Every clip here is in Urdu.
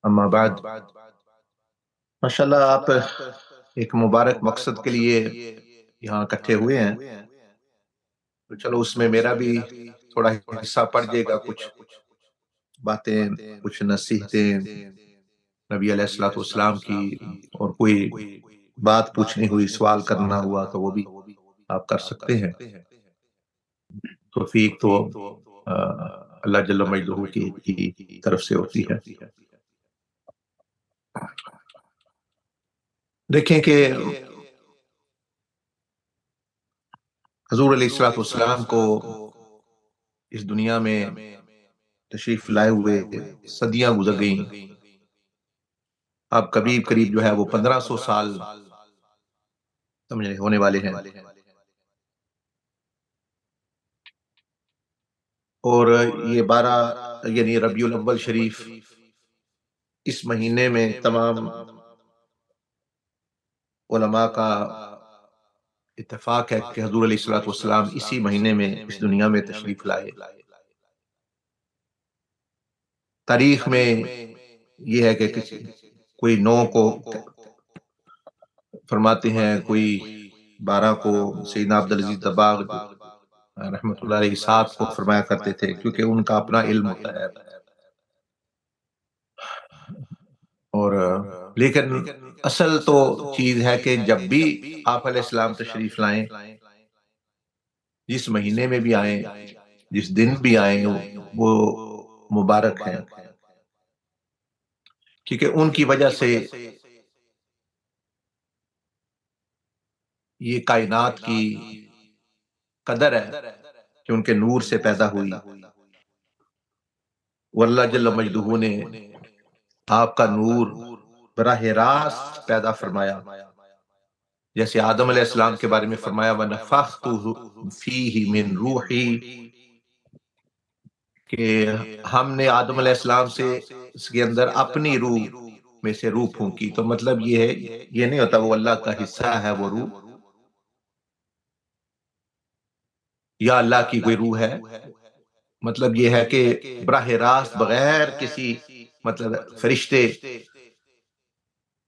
اما بعد، ماشاءاللہ آپ ایک مبارک مقصد کے لیے یہاں اکٹھے ہوئے ہیں، تو چلو اس میں میرا بھی تھوڑا حصہ پڑ جائے گا، کچھ باتیں، کچھ نصیحتیں نبی علیہ الصلوۃ والسلام کی، اور کوئی بات پوچھنی ہوئی، سوال کرنا ہوا تو وہ بھی آپ کر سکتے ہیں۔ توفیق تو اللہ جل مجدہ کی طرف سے ہوتی ہے۔ دیکھیں کہ حضور علیہ الصلوۃ والسلام کو اس دنیا میں تشریف لائے ہوئے صدیاں گزر گئیں، اب قریب جو ہے وہ 1500 سال سمجھے ہونے والے ہیں، اور یہ 12 یعنی ربیع الاول شریف اس مہینے میں تمام علماء کا اتفاق ہے کہ حضور علیہ الصلوۃ والسلام اسی مہینے میں اس دنیا میں تشریف لائے۔ تاریخ میں یہ ہے کہ کوئی 9 کو فرماتے ہیں، کوئی 12 کو سیدنا عبدالعزیز دباغ رحمۃ اللہ علیہ 7 کو فرمایا کرتے تھے، کیونکہ ان کا اپنا علم ہوتا ہے۔ اور لیکن اصل تو چیز ہے کہ جب بھی آپ علیہ السلام تشریف لائیں، جس مہینے میں بھی آئیں، جس دن بھی آئیں، وہ مبارک ہیں، کیونکہ ان کی وجہ سے یہ کائنات کی قدر ہے کہ ان کے نور سے پیدا ہوئی، واللہ جل مجدہ نے آپ کا نور براہ راست پیدا فرمایا، جیسے آدم علیہ السلام کے بارے میں فرمایا وَنَفَخْتُ فِيهِ مِن رُوحِي، کہ ہم نے آدم علیہ السلام سے اس کے اندر اپنی روح میں سے روح پھونکی۔ تو مطلب یہ ہے، یہ نہیں ہوتا وہ اللہ کا حصہ ہے وہ روح، یا اللہ کی کوئی روح ہے، مطلب یہ ہے کہ براہ راست بغیر کسی مطلب فرشتے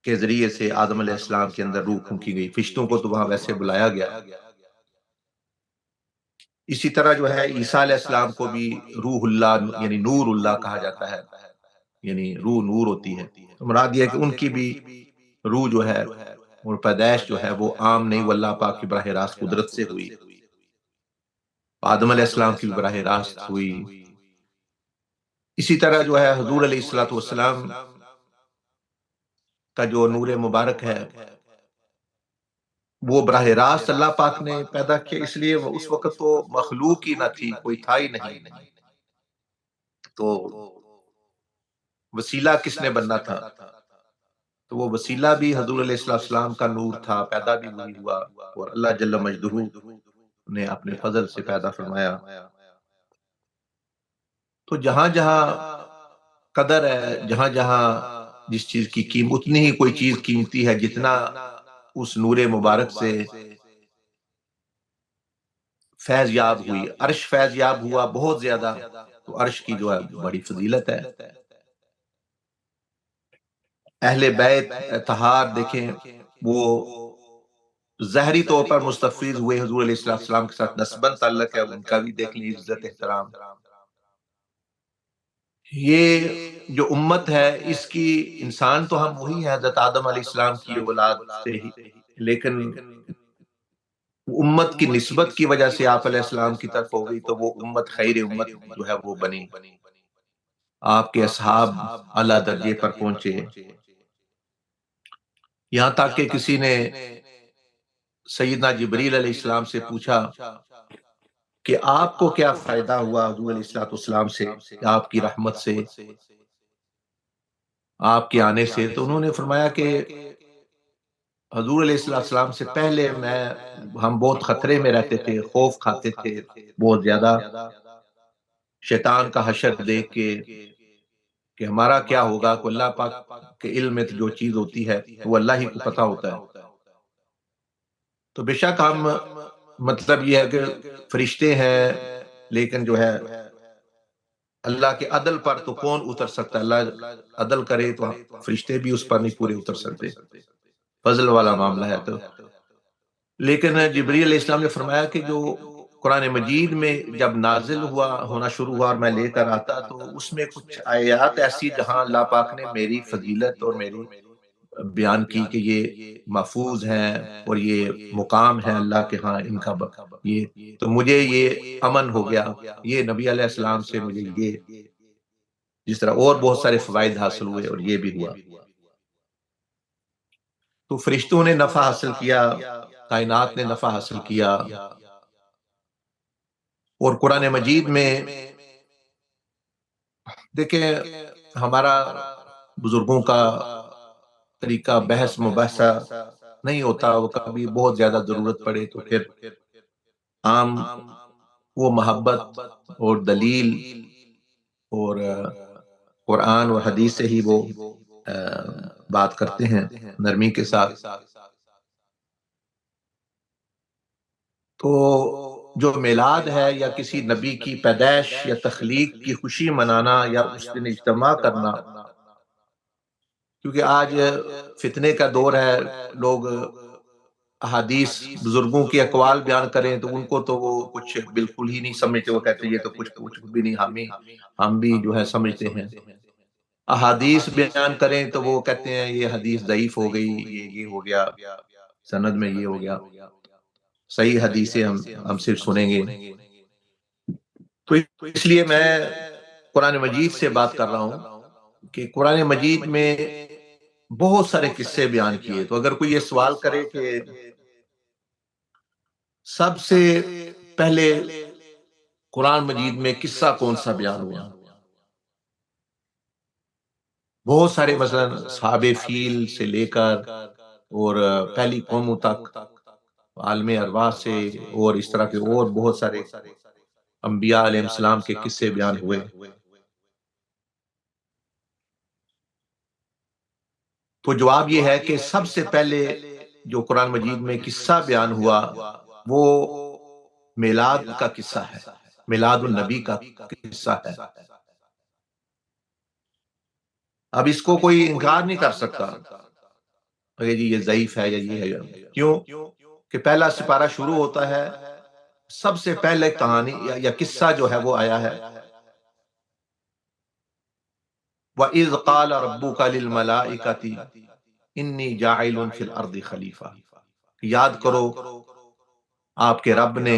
کے ذریعے سے آدم علیہ السلام کے اندر روح پھونکی گئی۔ فرشتوں کو تو وہاں ویسے بلایا گیا۔ اسی طرح جو ہے عیسیٰ علیہ السلام کو بھی روح اللہ یعنی نور اللہ کہا جاتا ہے، یعنی روح نور ہوتی ہے۔ تو مراد یہ ہے کہ ان کی بھی روح جو ہے اور پیدائش جو ہے وہ عام نہیں، وہ اللہ پاک کی براہ راست قدرت سے ہوئی۔ آدم علیہ السلام کی بھی براہ راست ہوئی۔ اسی طرح جو ہے حضور علیہ الصلوۃ والسلام کا جو نور مبارک ہے وہ براہ راست اللہ پاک نے پیدا کیا، اس لیے اس وقت تو مخلوق ہی نہ تھی، کوئی تھا ہی نہیں، تو وسیلہ کس نے بننا تھا؟ تو وہ وسیلہ بھی حضور علیہ السلام کا نور تھا، پیدا بھی وہی ہوا، اور اللہ جل مجدہ نے اپنے فضل سے پیدا فرمایا۔ تو جہاں جہاں قدر ہے، جہاں جہاں جس چیز کی قیمت، اتنی ہی کوئی چیز قیمتی ہے جتنا اس نور مبارک سے فیض یاب ہوئی۔ عرش فیض یاب ہوا بہت زیادہ، تو عرش کی جو ہے بڑی فضیلت ہے۔ اہل بیت اطہار دیکھیں، وہ ظاہری طور پر مستفیض ہوئے حضور علیہ السلام کے ساتھ نسباً تعلق ہے، ان کا بھی دیکھ لیں عزت احترام۔ یہ جو امت ہے اس کی انسان تو ہم وہی ہیں، حضرت آدم علیہ السلام کی اولاد سے ہی، لیکن امت کی نسبت کی وجہ سے آپ علیہ السلام کی طرف ہو گئی، تو وہ امت خیر امت جو ہے وہ بنی۔ آپ کے اصحاب اعلیٰ درجے پر پہنچے، یہاں تک کہ کسی نے سیدنا جبریل علیہ السلام سے پوچھا کہ آپ کو کیا فائدہ ہوا حضور علیہ السلام سے، آپ کی رحمت سے، آپ کے آنے سے؟ تو انہوں نے فرمایا کہ حضور علیہ السلام سے پہلے ہم بہت خطرے میں رہتے تھے، خوف کھاتے تھے بہت زیادہ، شیطان کا حشر دیکھ کے کہ ہمارا کیا ہوگا، کہ اللہ پاک کے علم میں جو چیز ہوتی ہے وہ اللہ ہی کو پتہ ہوتا ہے۔ تو بے شک ہم مطلب یہ ہے کہ فرشتے ہیں، لیکن جو ہے اللہ کے عدل پر تو کون اتر سکتا ہے؟ اللہ عدل کرے تو فرشتے بھی اس پر نہیں پورے اتر سکتے، فضل والا معاملہ ہے تو۔ لیکن جبریل علیہ السلام نے فرمایا کہ جو قرآن مجید میں جب نازل ہونا شروع ہوا اور میں لے کر آتا تو اس میں کچھ آیات ایسی جہاں اللہ پاک نے میری فضیلت اور میری بیان کی کہ یہ محفوظ ہیں اور یہ مقام ہے اللہ کے ہاں ان کا یہ، تو مجھے یہ امن ہو گیا، یہ نبی علیہ السلام سے مجھے یہ، جس طرح اور بہت سارے فوائد حاصل ہوئے اور یہ بھی ہوا۔ تو فرشتوں نے نفع حاصل کیا، کائنات نے نفع حاصل کیا، اور قرآن مجید میں دیکھیں ہمارا بزرگوں کا طریقہ بحث مباحثہ نہیں ہوتا، وہ کبھی بہت زیادہ ضرورت پڑے تو پھر عام وہ محبت اور دلیل اور قرآن اور حدیث سے ہی وہ بات کرتے ہیں نرمی کے ساتھ۔ تو جو میلاد ہے یا کسی نبی کی پیدائش یا تخلیق کی خوشی منانا یا اس دن اجتماع کرنا، کیونکہ آج فتنے کا دور ہے، لوگ احادیث بزرگوں کی اقوال بیان کریں تو ان کو تو وہ کچھ بالکل ہی نہیں سمجھتے، وہ کہتے ہیں یہ تو کچھ بھی نہیں، ہم بھی جو ہے سمجھتے ہیں۔ احادیث بیان کریں تو وہ کہتے ہیں یہ حدیث ضعیف ہو گئی، یہ ہو گیا، سند میں یہ ہو گیا، صحیح حدیثیں ہم صرف سنیں گے۔ تو اس لیے میں قرآن مجید سے بات کر رہا ہوں کہ قرآن مجید میں بہت سارے قصے بیان کیے، تو اگر کوئی یہ سوال کرے کہ سب سے پہلے قرآن مجید میں قصہ کون سا بیان ہوا، بہت سارے مثلا اصحاب فیل سے لے کر اور پہلی قوموں تک، عالم ارواح سے، اور اس طرح کے اور بہت سارے انبیاء علیہ السلام کے قصے بیان ہوئے۔ تو جواب یہ ہے کہ سب سے پہلے جو قرآن مجید میں قصہ بیان ہوا وہ میلاد کا قصہ ہے، میلاد النبی کا قصہ ہے۔ اب اس کو کوئی انکار نہیں کر سکتا کہ جی یہ ضعیف ہے یا یہ ہے، کیوں کہ پہلا سپارہ شروع ہوتا ہے، سب سے پہلے کہانی یا قصہ جو ہے وہ آیا ہے وَإِذْ قَالَ رَبُّكَ لِلْمَلَائِكَةِ إِنِّي جَاعِلٌ فِي الْأَرْضِ خلیفہ، یاد کرو آپ کے رب نے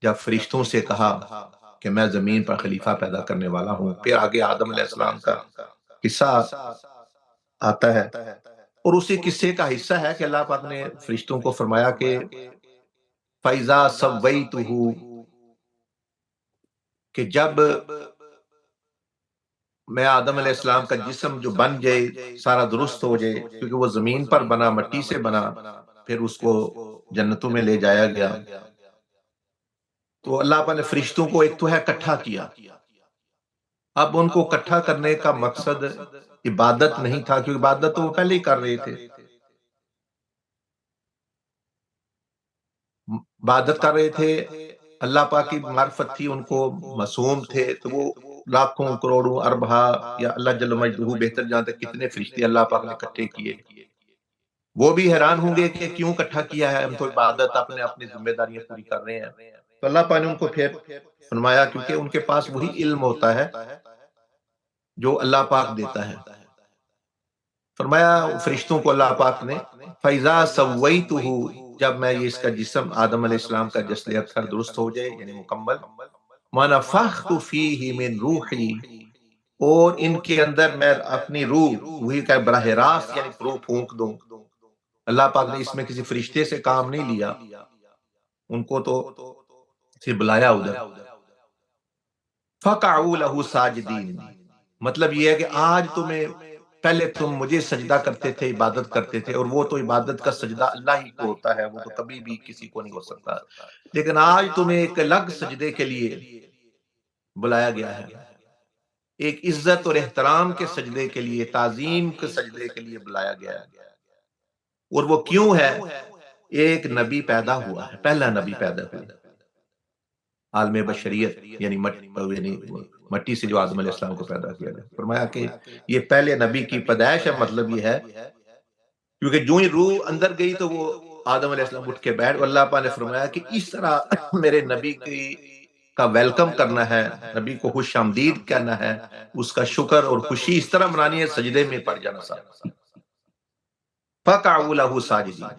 جب فرشتوں سے کہا کہ میں زمین پر خلیفہ پیدا کرنے والا ہوں، پھر آگے آدم علیہ السلام کا قصہ آتا ہے، اور اسی قصے کا حصہ ہے کہ اللہ پاک نے فرشتوں کو فرمایا کہ فَإِذَا سَوَّيْتُهُ، کہ جب میں آدم علیہ السلام کا جسم جو بن جائے، سارا درست ہو جائے، کیونکہ وہ زمین پر بنا، مٹی سے بنا، پھر اس کو جنتوں میں لے جایا گیا، تو اللہ پاک نے فرشتوں کو ایک تو ہے اکٹھا کیا۔ اب ان کو اکٹھا کرنے کا مقصد عبادت نہیں تھا، کیونکہ عبادت تو وہ پہلے ہی کر رہے تھے، عبادت کر رہے تھے، اللہ پاک کی معرفت تھی، ان کو معصوم تھے، تو وہ لاکھوں کروڑوں اربہ یا اللہ جل مجدہ بہتر جانتے کتنے فرشتے اللہ پاک نے اکٹھے کیے، وہ بھی حیران ہوں گے کہ کیوں اکٹھا کیا ہے، ہم تو عبادت اپنی ذمہ داریاں پوری کر رہے ہیں۔ تو اللہ پاک نے ان کو پھر فرمایا، کیونکہ ان کے پاس وہی علم ہوتا ہے جو اللہ پاک دیتا ہے، فرمایا فرشتوں کو اللہ پاک نے فَإِذَا سَوَّيْتُهُ، جب میں یہ اس کا جسم آدم علیہ السلام کا جسد اطہر درست ہو جائے یعنی مکمل، وَنَفَخْتُ فِيهِ مِن رُوحِي، اور ان کے اندر میں اپنی روح، وہی کہ براہ راست یعنی روح پھونک دوں۔ اللہ پاک نے اس میں کسی فرشتے سے کام نہیں لیا، ان کو تو صرف بلایا ادھر۔ فَقَعُوا لَهُ سَاجِدِينَ، مطلب یہ ہے کہ آج تمہیں، پہلے تم مجھے سجدہ کرتے تھے، عبادت کرتے تھے، اور وہ تو عبادت کا سجدہ اللہ ہی کو ہوتا ہے، وہ تو کبھی بھی کسی کو نہیں ہو سکتا، لیکن آج تمہیں ایک الگ سجدے کے لیے بلایا گیا ہے، ایک عزت اور احترام کے سجدے کے لیے، تعظیم کے سجدے کے لیے بلایا گیا ہے، اور وہ کیوں ہے؟ ایک نبی پیدا ہوا ہے، پہلا نبی پیدا ہوا، عالم بشریت یعنی مٹی سے جو آدم علیہ السلام کو پیدا کیا گیا. فرمایا کہ یہ پہلے نبی کی پیدائش ہے. مطلب یہ ہے کیونکہ جو ہی روح اندر گئی تو وہ آدم علیہ السلام اٹھ کے بیٹھ. اللہ پاک نے فرمایا کہ اس طرح میرے نبی کا ویلکم کرنا ہے, نبی کو خوش آمدید کہنا ہے, اس کا شکر اور خوشی اس طرح منانی ہے, سجدے میں پڑ جانا ساتھ. فَقَعُوا لَهُ سَاجِدِينَ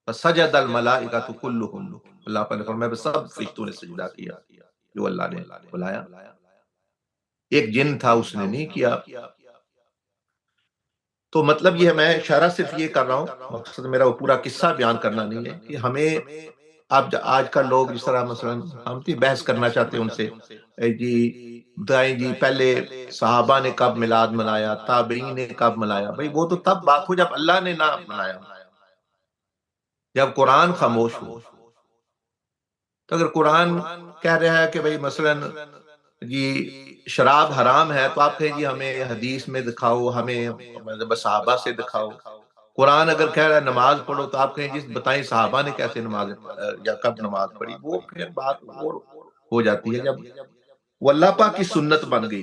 فَسَجَدَ الْمَلَائِكَةُ كُلُّهُمْ. اللہ پاک نے فرمایا سب فرشتوں نے سجدہ کیا جو اللہ نے بلایا. ایک جن تھا اس نے نہیں کیا. تو مطلب یہ ہے, میں اشارہ صرف یہ کر رہا ہوں, مقصد میرا وہ پورا قصہ بیان کرنا نہیں ہے کہ ہمیں اب آج کل لوگ جس طرح مثلا ہم بحث کرنا چاہتے ہیں ان سے, جی بتائیں جی پہلے صحابہ نے کب میلاد منایا, تابعین نے کب منایا. بھئی وہ تو تب بات ہو جب اللہ نے نہ منایا, جب قرآن خاموش ہو. تو اگر قرآن کہہ رہا ہے کہ بھئی مثلا جی شراب حرام ہے, تو آپ کہیں جی ہمیں حدیث میں دکھاؤ, ہمیں صحابہ سے دکھاؤ. قرآن اگر کہہ رہا ہے نماز پڑھو, تو آپ کہیں جی بتائیں صحابہ نے کیسے نماز یا کب نماز پڑھی. وہ پھر بات اور ہو جاتی ہے جب وہ اللہ پاک کی سنت بن گئی.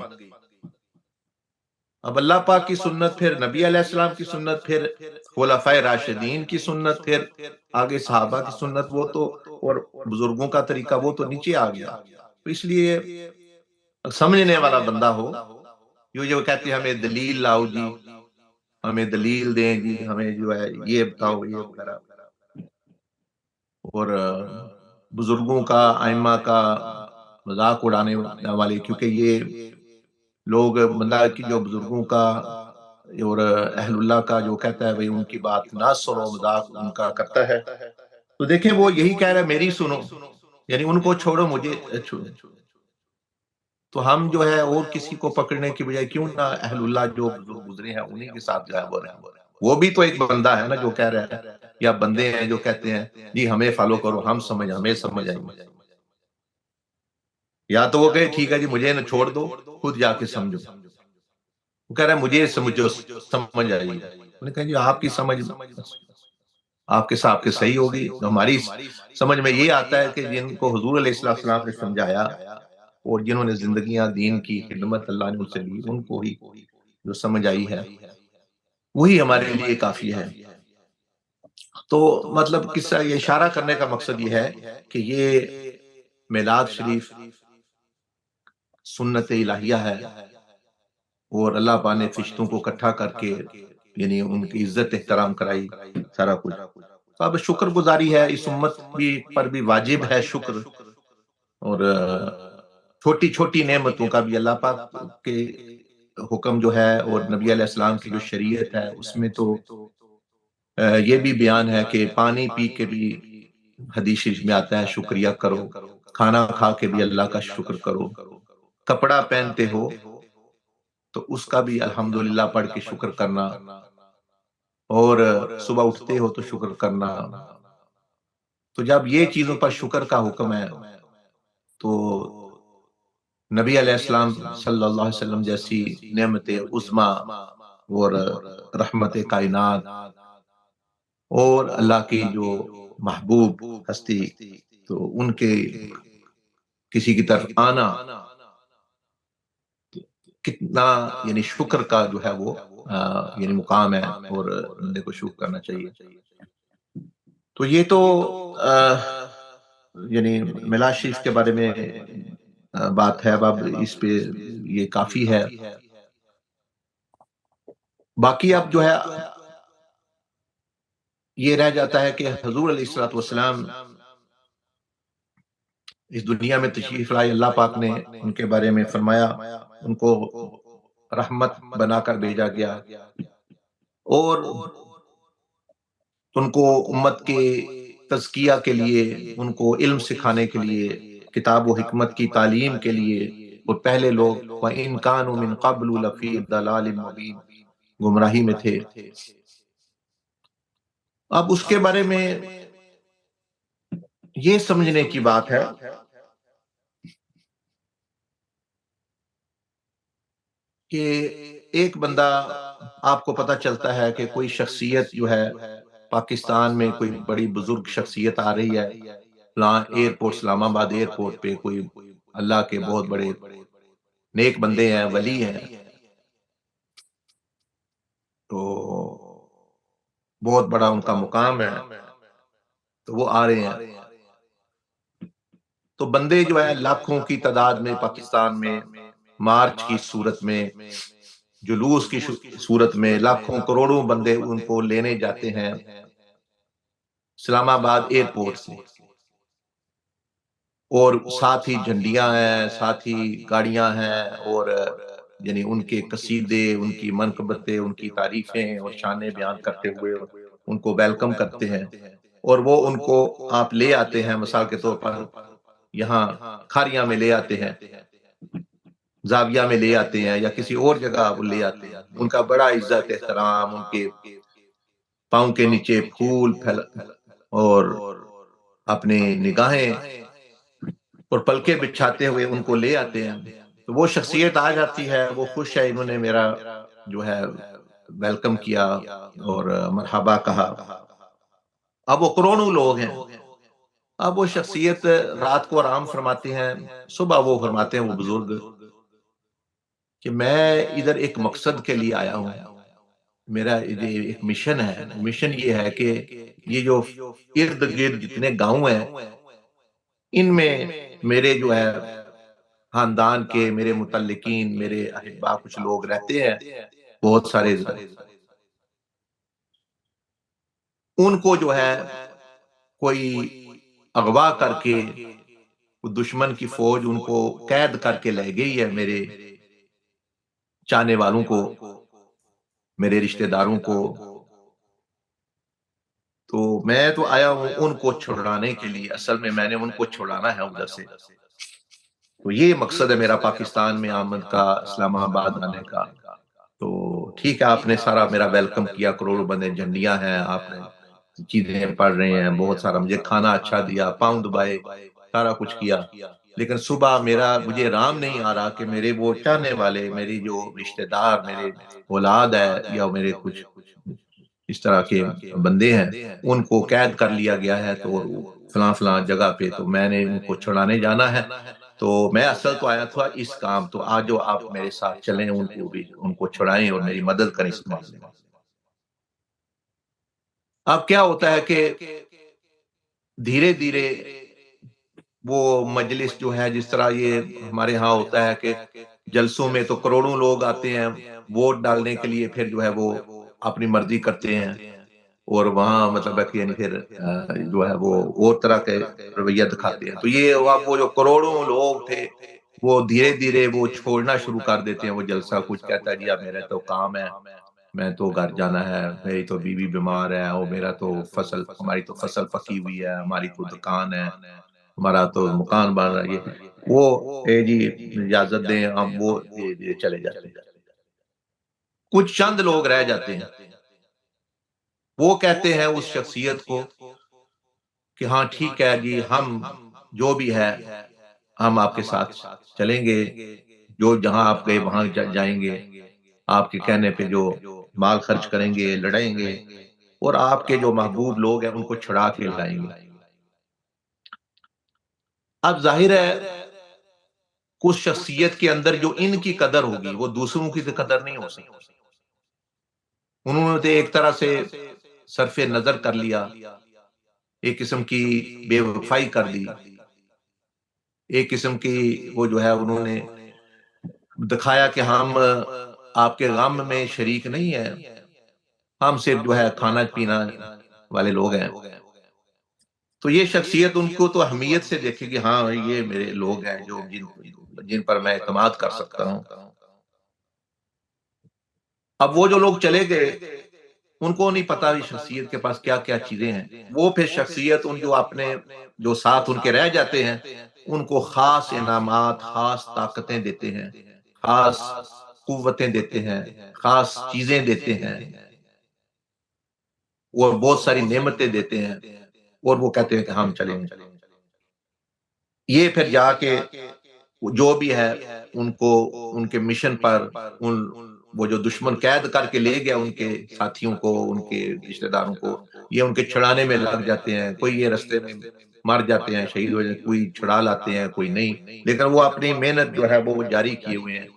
اب اللہ پاک کی سنت, پھر نبی علیہ السلام کی سنت, پھر خلفائے راشدین کی سنت, پھر آگے صحابہ کی سنت, وہ تو اور بزرگوں کا طریقہ وہ تو نیچے آ گیا. تو اس لیے سمجھنے والا بندہ ہو, جو کہتے ہیں ہمیں دلیل لاؤ جی, ہمیں دلیل دیں جی, ہمیں جو ہے یہ بتاؤ یہ وغیرہ, اور بزرگوں کا ائمہ کا مذاق اڑانے والے, کیونکہ یہ لوگ بندہ کی جو بزرگوں کا اور اہل اللہ کا جو کہتا ہے بھئی ان کی بات نہ سنو, مذاق ان کا کرتا ہے. تو دیکھیں وہ یہی کہہ رہا ہے میری سنو, یعنی ان کو چھوڑو مجھے چھوڑو. تو ہم جو ہے اور کسی کو پکڑنے کی بجائے کیوں نہ اہل اللہ جو بزرگ گزرے ہیں انہی کے ساتھ جو ہے وہ رہیں. وہ بھی تو ایک بندہ ہے نا جو کہہ رہا ہے, یا بندے ہیں جو کہتے ہیں جی ہمیں فالو کرو, ہمیں سمجھ آئیں گے. یا تو وہ کہے ٹھیک ہے جی مجھے نہ چھوڑ دو, خود جا کے سمجھو. وہ کہہ رہا ہے مجھے سمجھو, سمجھ آئیے. انہوں نے کہا جی آپ کی سمجھ آپ کے ساتھ کے صحیح ہوگی. ہماری سمجھ میں یہ آتا ہے کہ جن کو حضور علیہ السلام نے سمجھایا اور جنہوں نے زندگیاں دین کی خدمت اللہ نے ان سے لی, ان کو ہی جو سمجھ آئی ہے وہی ہمارے لیے کافی ہے. تو مطلب قصہ یہ اشارہ کرنے کا مقصد یہ ہے کہ یہ میلاد شریف سنت الہیہ ہے, اور اللہ پاک نے فرشتوں کو اکٹھا کر کے یعنی ان کی عزت احترام کرائی سارا کچھ. تو اب شکر گزاری ہے اس امت پر بھی واجب ہے شکر, اور چھوٹی چھوٹی نعمتوں کا بھی اللہ پاک کے حکم جو ہے اور نبی علیہ السلام کی جو شریعت ہے اس میں تو یہ بھی بیان ہے کہ پانی پی کے بھی حدیث شریف میں آتا ہے شکریہ کرو, کھانا کھا کے بھی اللہ کا شکر کرو, کپڑا پہنتے ہو تو اس کا بھی الحمدللہ پڑھ کے شکر کرنا, اور صبح اٹھتے ہو تو شکر کرنا. تو جب یہ چیزوں پر شکر کا حکم ہے تو نبی علیہ السلام صلی اللہ علیہ وسلم جیسی نعمت عظما اور رحمت کائنات اور اللہ کی جو محبوب ہستی, تو ان کے کسی کی طرف آنا کتنا یعنی شکر کا جو ہے وہ یعنی مقام ہے, اور بندے کو شکر کرنا چاہیے. تو یہ تو یعنی میلاد شریف کے بارے میں بات ہے. اب اس پہ یہ کافی ہے. باقی اب جو ہے یہ رہ جاتا ہے کہ حضور علیہ السلام اس دنیا میں تشریف لائے, اللہ پاک نے ان کے بارے میں فرمایا ان کو رحمت بنا کر بھیجا گیا, اور ان کو امت کے تزکیہ کے لیے, ان کو علم سکھانے کے لیے, کتاب و حکمت کی تعلیم کے لیے. اور پہلے لوگ وَإِن كَانُوا مِن قَبْلُ لَفِي ضَلَالٍ مُبِينٍ, گمراہی میں تھے. اب اس کے بارے میں یہ سمجھنے کی بات ہے کہ ایک بندہ آپ کو پتا چلتا ہے کہ کوئی شخصیت جو ہے پاکستان میں کوئی بڑی بزرگ شخصیت آ رہی ہے ایئرپورٹ اسلام آباد ایئرپورٹ پہ, کوئی اللہ کے بہت بڑے نیک بندے ہیں، ولی ہیں، تو بہت بڑا ان کا مقام ہے، تو وہ آ رہے ہیں۔ تو بندے جو ہے لاکھوں کی تعداد میں پاکستان میں مارچ کی صورت میں، جلوس کی صورت میں لاکھوں کروڑوں بندے ان کو لینے جاتے ہیں اسلام آباد ایئرپورٹ سے، اور ساتھ ہی جھنڈیاں ہیں، ساتھ ہی گاڑیاں ہیں، اور یعنی ان کے قصیدے، ان کی منقبتیں، ان کی تعریفیں اور شانیں بیان کرتے ہوئے ان کو ویلکم کرتے ہیں، اور وہ ان کو آپ لے آتے ہیں مثال کے طور پر یہاں کھاریاں میں لے آتے ہیں، زاویہ میں لے آتے ہیں، یا کسی اور جگہ وہ لے آتے ہیں، ان کا بڑا عزت احترام، ان کے پاؤں کے نیچے پھول پھیلا اور اپنے نگاہیں اور پلکیں بچھاتے ہوئے ان کو لے آتے ہیں، تو وہ شخصیت آ جاتی ہے، وہ خوش ہے، انہوں نے میرا جو ہے ویلکم کیا اور مرحبا کہا۔ اب وہ کروڑوں لوگ ہیں، اب وہ شخصیت رات کو آرام فرماتے ہیں، صبح وہ فرماتے ہیں وہ بزرگ کہ میں ادھر ایک مقصد کے لیے آیا ہوں، میرا ایک مشن ہے، مشن یہ ہے کہ یہ جو ارد گرد جتنے گاؤں ہیں ان میں میرے جو ہے خاندان کے، میرے متعلقین، میرے احبا کچھ لوگ رہتے ہیں، بہت سارے، ان کو جو ہے کوئی اغوا کر کے دشمن کی فوج ان کو قید کر کے لے گئی ہے، میرے چاہنے والوں کو، میرے رشتہ داروں کو، تو میں تو آیا ہوں ان کو چھڑانے کے لیے، اصل میں نے ان کو چھڑانا ہے ادھر سے، تو یہ مقصد ہے میرا پاکستان میں آمد کا، اسلام آباد آنے کا۔ تو ٹھیک ہے، آپ نے سارا میرا ویلکم کیا، کروڑوں بندے، جھنڈیاں ہیں، آپ نے چیزیں پڑھ رہے ہیں، بہت سارا مجھے کھانا اچھا دیا، پاؤں دبائے، سارا کچھ کیا، لیکن صبح مجھے رام نہیں آ رہا کہ میرے وہ چاہنے والے، میری جو رشتہ دار، میرے اولاد ہے یا میرے کچھ اس طرح کے بندے ہیں، ان کو قید کر لیا گیا ہے، تو فلاں فلاں جگہ پہ، تو میں نے ان کو چھڑانے جانا ہے، تو میں اصل تو آیا تھا اس کام، تو آج جو آپ میرے ساتھ چلیں، ان کو بھی ان کو چھڑائیں اور میری مدد کریں اس معاملے میں۔ اب کیا ہوتا ہے کہ دھیرے دھیرے وہ مجلس جو ہے، جس طرح یہ ہمارے ہاں ہوتا ہے کہ جلسوں میں تو کروڑوں لوگ آتے ہیں ووٹ ڈالنے کے لیے، پھر جو ہے وہ اپنی مرضی کرتے ہیں، اور وہاں مطلب ہے کہ یعنی پھر جو ہے وہ اور طرح کے رویہ دکھاتے ہیں، تو یہ اب وہ جو کروڑوں لوگ تھے وہ دھیرے دھیرے وہ چھوڑنا شروع کر دیتے ہیں وہ جلسہ، کچھ کہتا ہے جی اب میرا تو کام ہے، میں تو گھر جانا ہے، میری تو بیوی بیمار ہے، اور میرا تو ہماری تو فصل پکی ہوئی ہے، ہماری تو دکان ہے، ہمارا تو مکان بن رہا ہے، وہ اے جی اجازت دیں، ہم وہ یہ چلے جاتے ہیں۔ کچھ چند لوگ رہ جاتے ہیں، وہ کہتے ہیں اس شخصیت کو کہ ہاں ٹھیک ہے جی، ہم جو بھی ہے ہم آپ کے ساتھ چلیں گے، جو جہاں آپ گئے وہاں جائیں گے، آپ کے کہنے پہ جو مال خرچ کریں گے، لڑیں گے، اور آپ کے جو محبوب لوگ ہیں ان کو چھڑا کے لائیں گے۔ اب ظاہر ہے اس شخصیت کے اندر جو ان کی قدر ہوگی وہ دوسروں کی تو قدر نہیں ہو سکتی، انہوں نے تو ایک طرح سے صرف نظر کر لیا، ایک قسم کی بے وفائی کر دی، ایک قسم کی وہ جو ہے انہوں نے دکھایا کہ ہم آپ کے غم میں شریک نہیں ہیں، ہم صرف جو ہے کھانا پینا والے لوگ ہیں، تو یہ شخصیت ان کو تو اہمیت سے دیکھے کہ ہاں یہ میرے لوگ ہیں جو جن پر میں اعتماد کر سکتا ہوں۔ اب وہ جو لوگ چلے گئے ان کو نہیں پتا اس شخصیت کے پاس کیا کیا چیزیں ہیں، وہ پھر شخصیت ان جو اپنے جو ساتھ ان کے رہ جاتے ہیں ان کو خاص انعامات، خاص طاقتیں دیتے ہیں، خاص قوتیں دیتے ہیں، خاص چیزیں دیتے ہیں، اور بہت ساری نعمتیں دیتے ہیں، اور وہ کہتے ہیں کہ ہم چلیں گے۔ یہ پھر جا کے جو بھی ہے ان کو ان کے مشن پر وہ جو دشمن قید کر کے لے گیا ان کے ساتھیوں کو، ان کے رشتہ داروں کو، یہ ان کے چھڑانے میں لگ جاتے ہیں، کوئی یہ رستے میں مر جاتے ہیں، شہید ہو جاتے ہیں، کوئی چھڑا لاتے ہیں کوئی نہیں، لیکن وہ اپنی محنت جو ہے وہ جاری کیے ہوئے ہیں،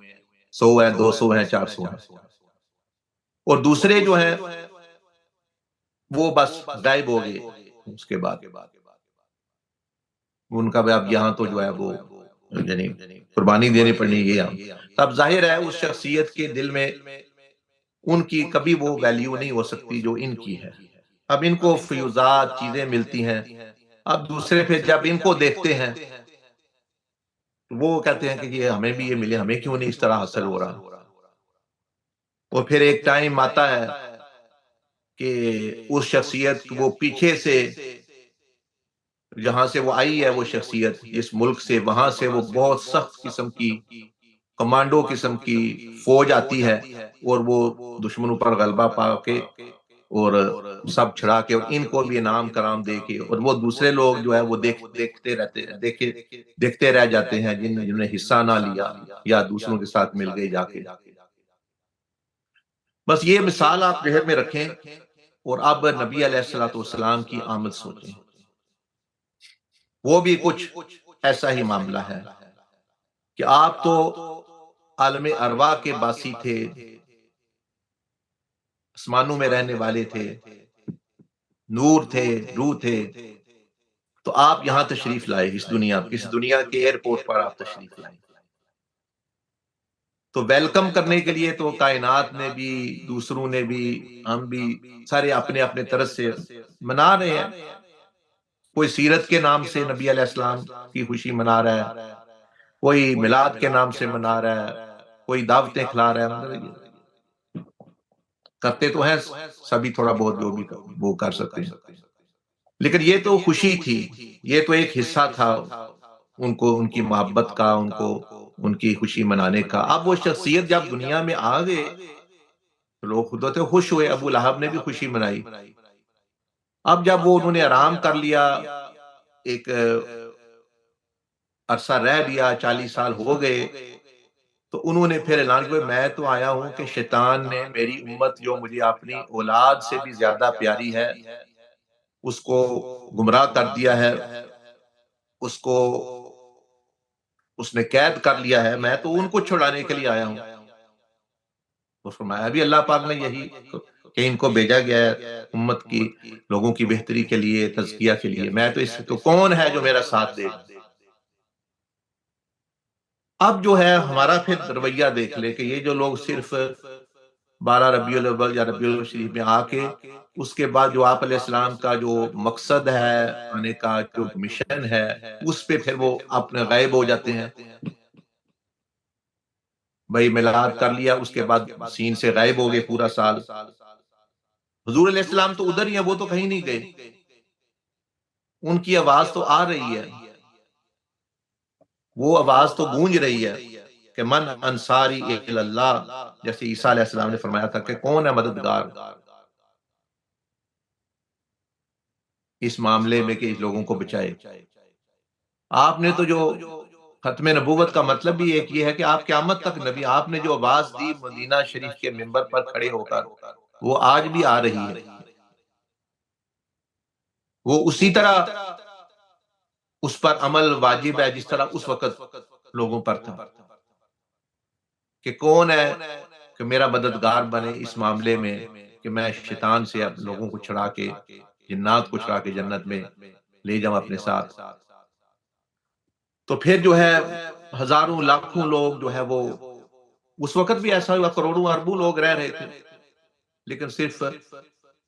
100 ہیں، 200 ہیں، 400 ہیں، اور دوسرے جو ہیں وہ بس غائب ہو گئے اس کے بعد، ان کا بھی اب یہاں تو جو ہے وہ یعنی قربانی دینی پڑنی یہ ہم، تب ظاہر ہے اس شخصیت کے دل میں ان کی کبھی وہ ویلیو نہیں ہو سکتی جو ان کی ہے۔ اب ان کو فیوزات چیزیں ملتی ہیں، اب دوسرے پھر جب ان کو دیکھتے ہیں وہ کہتے ہیں کہ یہ ہمیں بھی یہ ملے، ہمیں کیوں نہیں اس طرح حاصل ہو رہا، اور پھر ایک ٹائم آتا ہے کہ اس شخصیت وہ پیچھے سے جہاں سے وہ آئی ہے وہ شخصیت جس ملک سے، وہاں سے وہ بہت سخت قسم کی کمانڈو قسم کی فوج آتی ہے، اور وہ دشمنوں پر غلبہ پا کے اور سب چھڑا کے اور ان کو بھی انعام کرام دے کے، اور وہ دوسرے لوگ جو ہے وہ دیکھتے رہتے ہیں، دیکھتے رہ جاتے ہیں جنہوں نے حصہ نہ لیا یا دوسروں کے ساتھ مل گئے جا کے۔ بس یہ مثال آپ ذہن میں رکھیں، اور اب نبی علیہ السلام کی آمد سوچیں، وہ بھی کچھ ایسا ہی معاملہ ہے کہ آپ تو عالم ارواح کے باسی تھے، آسمانوں میں رہنے والے تھے، نور تھے، روح تھے، تو آپ یہاں تشریف لائے، اس دنیا کے ایئرپورٹ پر آپ تشریف لائے، تو ویلکم کرنے کے لیے تو کائنات نے بھی، دوسروں نے بھی، ہم بھی سارے اپنے اپنے طرف سے منا رہے ہیں، کوئی سیرت کے نام سے نبی علیہ السلام کی خوشی منا رہا ہے، کوئی میلاد کے نام سے منا رہا ہے، کوئی دعوتیں کھلا رہا ہے، کرتے تو ہیں سبھی تھوڑا بہت جو بھی وہ کر سکتے ہیں، لیکن یہ تو خوشی تھی، یہ تو ایک حصہ تھا ان کو، ان کی محبت کا، ان کو ان کی خوشی منانے کا۔ اب وہ شخصیت جب دنیا میں آ گئے تو لوگ خود ہوتے خوش ہوئے، ابو لہب نے بھی خوشی منائی۔ اب جب وہ انہوں نے آرام کر لیا، ایک عرصہ رہ لیا، 40 سال ہو گئے، تو انہوں نے پھر اعلان کیا میں تو آیا ہوں کہ شیطان نے میری امت جو مجھے اپنی اولاد سے بھی زیادہ پیاری ہے اس کو گمراہ کر دیا ہے، اس کو اس نے قید کر لیا ہے، میں تو ان کو چھڑانے کے لیے آیا ہوں۔ تو فرمایا بھی اللہ پاک نے یہی کہ ان کو بھیجا گیا ہے امت کی لوگوں کی بہتری کے لیے، تزکیہ کے لیے، میں تو اس سے تو کون ہے جو میرا ساتھ دے گا۔ اب جو ہے ہمارا پھر رویہ دیکھ لے کہ یہ جو لوگ صرف 12 ربیع الاول یا ربیع الاول شریف میں آ کے اس کے بعد جو آپ علیہ السلام کا جو مقصد ہے آنے کا، جو مشن ہے، اس پہ پھر وہ اپنے غائب ہو جاتے ہیں، بھائی میلاد کر لیا، اس کے بعد سین سے غائب ہو گئے پورا سال۔ حضور علیہ السلام تو ادھر ہی ہیں، وہ تو کہیں نہیں گئے، ان کی آواز تو آ رہی ہے، وہ آواز تو گونج رہی ہے کہ من انصاری اللہ، جیسے عیسیٰ علیہ السلام نے فرمایا تھا کہ کون ہے مددگار اس معاملے میں کہ اس لوگوں کو بچائے۔ آپ نے تو جو ختم نبوت کا مطلب بھی ایک یہ ہے کہ آپ قیامت تک نبی، آپ نے جو آواز دی مدینہ شریف کے منبر پر کھڑے ہو کر، وہ آج بھی آ رہی ہے، وہ اسی طرح اس پر عمل واجب ہے جس طرح اس وقت لوگوں پر تھا، کہ کون ہے کہ میرا مددگار بنے اس معاملے میں کہ میں شیطان سے اب لوگوں کو چھڑا کے، جنات کو چھڑا کے جنت میں لے جاؤں اپنے ساتھ۔ تو پھر جو ہے ہزاروں لاکھوں لوگ جو ہے وہ، اس وقت بھی ایسا ہوا کروڑوں اربوں لوگ رہ رہے تھے، لیکن صرف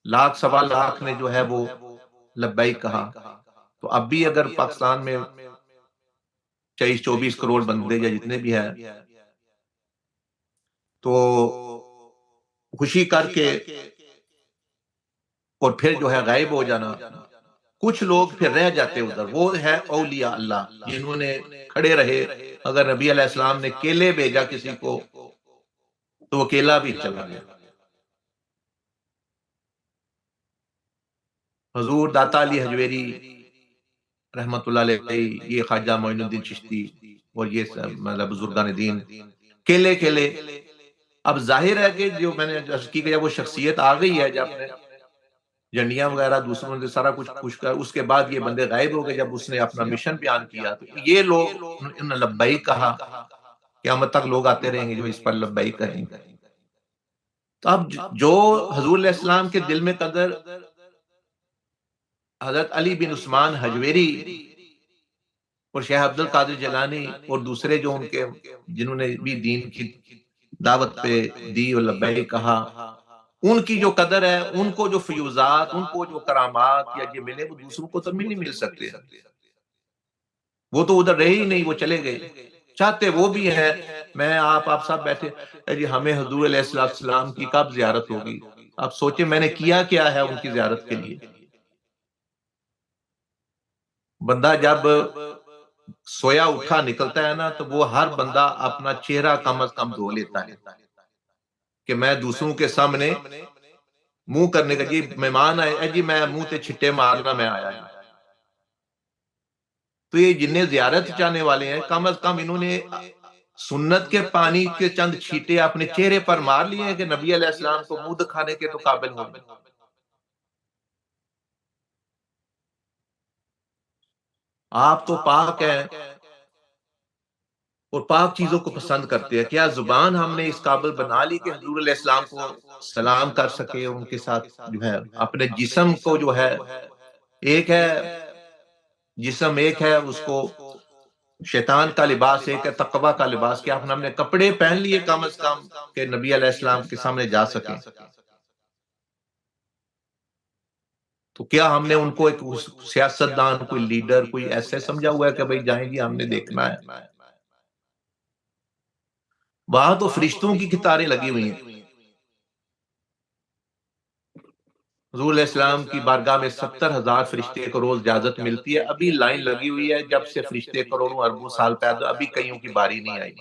لاکھ سوا لاکھ نے جو ہے وہ لبیک کہا۔ تو اب بھی اگر پاکستان میں 23-24 کروڑ بندے یا جتنے بھی ہیں، تو خوشی کر کے اور پھر جو ہے غائب ہو جانا، کچھ لوگ پھر رہ جاتے ادھر، وہ ہے اولیاء اللہ جنہوں نے کھڑے رہے۔ اگر نبی علیہ السلام نے کیلے بھیجا کسی کو تو وہ کیلا بھی چلا گیا۔ حضور داتا علی حجویری رحمت اللہ علیہ، یہ خواجہ معین الدین چشتی اور یہ مطلب بزرگان دین کیلے کیلے۔ اب ظاہر ہے کہ جو میں نے عرض کی کہ جب وہ شخصیت آ گئی ہے، جنڈیاں وغیرہ دوسروں نے سارا کچھ کچھ کر، اس کے بعد یہ بندے غائب ہو گئے۔ جب اس نے اپنا مشن بیان کیا تو یہ لوگ انہوں نے لبیک کہا، قیامت تک لوگ آتے رہیں گے جو اس پر لبیک کہیں گے۔ تو اب جو حضور علیہ السلام کے دل میں قدر، حضرت علی بن عثمان حجویری اور شیخ عبد القادر جیلانی اور دوسرے جو ان کے جنہوں نے بھی دین کی دعوت پہ دی اور لبیک کہا، ان کی جو قدر ہے، ان کو جو فیوزات، ان کو جو کرامات یا یہ ملے، وہ دوسروں کو تو نہیں مل سکتے۔ وہ تو ادھر رہے ہی نہیں، وہ چلے گئے۔ چاہتے وہ بھی ہیں، میں آپ سب بیٹھے جی ہمیں حضور علیہ السلام کی کب زیارت ہوگی؟ آپ سوچیں میں نے کیا کیا ہے ان کی زیارت کے لیے۔ بندہ جب سویا اٹھا نکلتا ہے نا تو وہ ہر بندہ اپنا چہرہ کم از کم دھو لیتا ہے کہ میں دوسروں کے سامنے منہ کرنے کا، جی مہمان آئے جی میں منہ تے چھٹے مارنا میں آیا جی۔ تو یہ جنہیں زیارت چاہنے والے ہیں، کم از کم انہوں نے سنت کے پانی کے چند چھیٹے اپنے چہرے پر مار لیے ہیں کہ نبی علیہ السلام کو منہ دکھانے کے تو قابل ہو گئے۔ آپ تو پاک ہیں اور پاک چیزوں کو پسند کرتے ہیں، کیا زبان ہم نے اس قابل بنا لی کہ حضور علیہ السلام کو سلام کر سکے، ان کے ساتھ جو ہے اپنے جسم کو جو ہے، ایک ہے جسم، ایک ہے اس کو شیطان کا لباس، ایک ہے تقوی کا لباس، کہ ہم نے کپڑے پہن لیے کم از کم کہ نبی علیہ السلام کے سامنے جا سکیں۔ تو کیا ہم نے ان کو ایک سیاستدان، کوئی لیڈر، کوئی ایسے سمجھا ہوا ہے کہ بھئی جائیں گی ہم نے دیکھنا ہے؟ وہاں تو فرشتوں کی قطاریں لگی ہوئی ہیں۔ حضور علیہ السلام کی بارگاہ میں 70,000 فرشتے کو روز اجازت ملتی ہے، ابھی لائن لگی ہوئی ہے، جب سے فرشتے کروڑوں اربوں سال پیدا، ابھی کئیوں کی باری نہیں آئی۔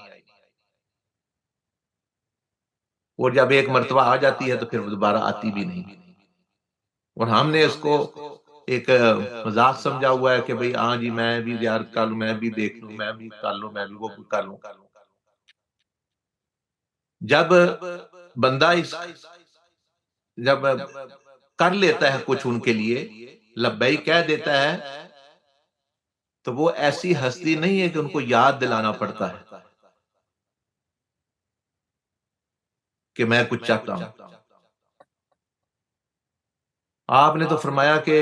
اور جب ایک مرتبہ آ جاتی ہے تو پھر دوبارہ آتی بھی نہیں۔ اور ہم نے اس کو ایک مذاق سمجھا ہوا ہے کہ بھئی ہاں جی میں بھی زیارت کر لوں، میں بھی دیکھ لوں، میں بھی کر لوں، میں بھی وہ کر لوں۔ جب بندہ جب کر لیتا ہے کچھ ان کے لیے، لبیک کہہ دیتا ہے، تو وہ ایسی ہستی نہیں ہے کہ ان کو یاد دلانا پڑتا ہے کہ میں کچھ چاہتا ہوں۔ آپ نے تو فرمایا کہ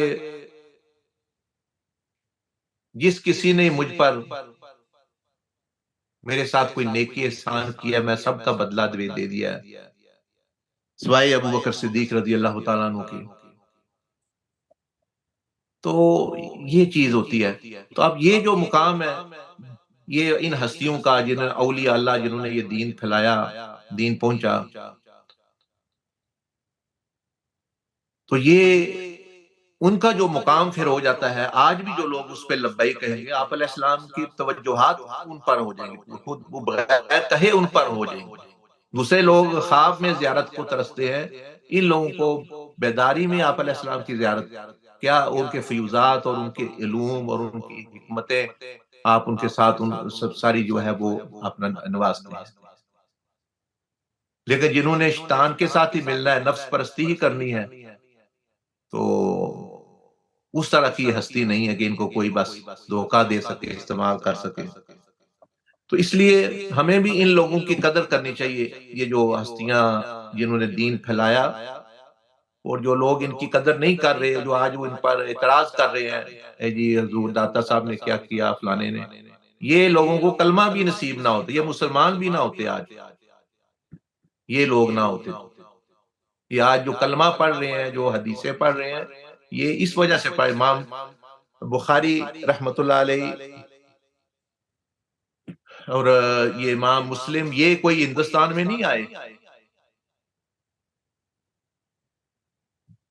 جس کسی نے مجھ پر میرے ساتھ کوئی نیکی احسان کیا، میں سب کا بدلہ دے دیا ہے، سوائے ابو بکر صدیق رضی اللہ تعالیٰ عنہ کی۔ تو یہ چیز ہوتی ہے۔ تو اب یہ جو مقام ہے، یہ ان ہستیوں کا، جنہوں نے اولیاء اللہ، جنہوں نے یہ دین پھیلایا، دین پہنچا، تو یہ ان کا جو مقام پھر ہو جاتا ہے۔ آج بھی جو لوگ اس پہ لبیک کہیں گے، آپ علیہ السلام کی توجہات ان پر ہو جائیں گے، خود وہ بغیر کہے ان پر ہو جائیں گے۔ دوسرے لوگ خواب میں زیارت کو ترستے ہیں، ان لوگوں کو بیداری میں آپ علیہ السلام کی زیارت، کیا ان کے فیوزات اور ان کے علوم اور ان کی حکمتیں آپ ان کے ساتھ ان سب ساری جو ہے وہ اپنا نوازتے ہیں۔ لیکن جنہوں نے شیطان کے ساتھ ہی ملنا ہے، نفس پرستی ہی کرنی ہے، تو اس طرح کی ہستی نہیں ہے کہ ان کو کوئی بس دھوکہ دے سکے، استعمال کر سکے۔ تو اس لیے ہمیں بھی ان لوگوں کی قدر کرنی چاہیے، یہ جو ہستیاں جنہوں نے دین پھیلایا، اور جو لوگ ان کی قدر نہیں کر رہے، جو آج وہ ان پر اعتراض کر رہے ہیں، اے جی حضور داتا صاحب نے کیا کیا، فلانے نے، یہ لوگوں کو کلمہ بھی نصیب نہ ہوتا، یہ مسلمان بھی نہ ہوتے آج، یہ لوگ نہ ہوتے۔ یہ آج جو کلمہ پڑھ رہے ہیں، جو حدیثیں پڑھ رہے ہیں، یہ اس وجہ سے پڑھ، امام بخاری رحمت اللہ علیہ اور یہ امام مسلم، یہ کوئی ہندوستان میں نہیں آئے،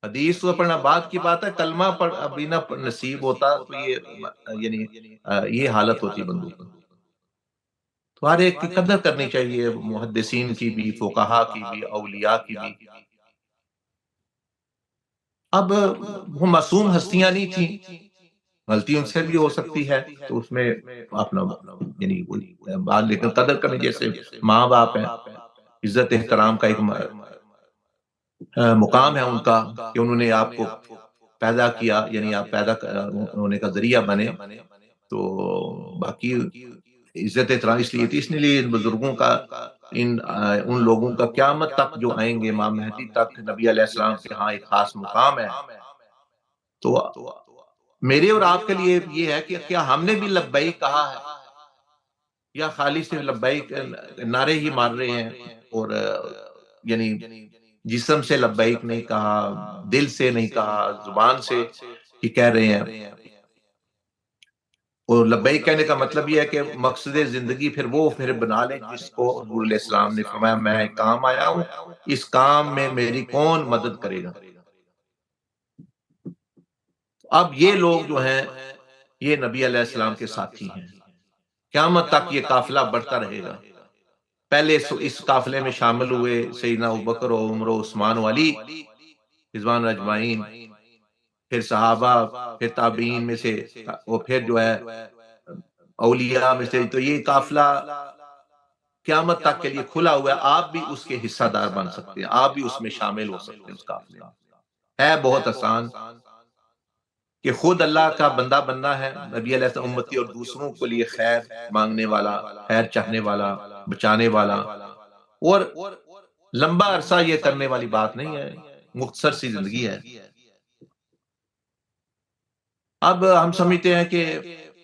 حدیث تو پڑھنا بعد کی بات ہے، کلمہ پڑھ ابھی نہ نصیب ہوتا تو یعنی یہ حالت ہوتی بندوں کی۔ تو ہر ایک کی قدر کرنی چاہیے، محدثین کی بھی، فقہا کی بھی، اولیاء کی بھی۔ اب وہ معصوم ہستیاں نہیں تھیں، غلطی ان سے بھی ہو سکتی ہے، تو اس میں اپنا یعنی بات، لیکن قدر کرنے، جیسے ماں باپ ہیں، عزت احترام کا ایک مقام ہے ان کا کہ انہوں نے آپ کو پیدا کیا، یعنی آپ پیدا ہونے کا ذریعہ بنے. تو باقی عزت احترام اس لیے تھی، اس لیے ان بزرگوں کا ان لوگوں کا قیامت تک جو آئیں گے امام مہدی تک نبی علیہ السلام کے ہاں ایک خاص مقام ہے. تو میرے اور آپ کے لیے یہ ہے کہ کیا ہم نے بھی لبیک کہا ہے یا خالی سے لبیک نعرے ہی مار رہے ہیں اور یعنی جسم سے لبیک نہیں کہا، دل سے نہیں کہا، زبان سے ہی کہہ رہے ہیں. اور لبیک کہنے کا مطلب یہ ہے کہ مقصد زندگی پھر بنا لیں جس کو حضور علیہ السلام نے فرمایا میں ایک کام آیا ہوں، اس کام میں میری کون مدد کرے گا. اب یہ لوگ جو ہیں یہ نبی علیہ السلام کے ساتھی ہیں، قیامت تک یہ قافلہ بڑھتا رہے گا. پہلے اس قافلے میں شامل ہوئے سیدنا ابوبکر و عمر و عثمان و علی رضوان اجمعین، پھر صحابہ، پھر تابعین میں سے، اور پھر جو ہے اولیاء میں سے. تو یہ قافلہ قیامت تک کے لیے کھلا ہوا ہے، آپ بھی اس کے حصہ دار بن سکتے ہیں، آپ بھی اس میں شامل ہو سکتے ہیں. اس قافلے میں ہے بہت آسان کہ خود اللہ کا بندہ بننا ہے، نبی علیہ السلام امتی اور دوسروں کے لیے خیر مانگنے والا، خیر چاہنے والا، بچانے والا. اور لمبا عرصہ یہ کرنے والی بات نہیں ہے، مختصر سی زندگی ہے. اب ہم سمجھتے ہیں کہ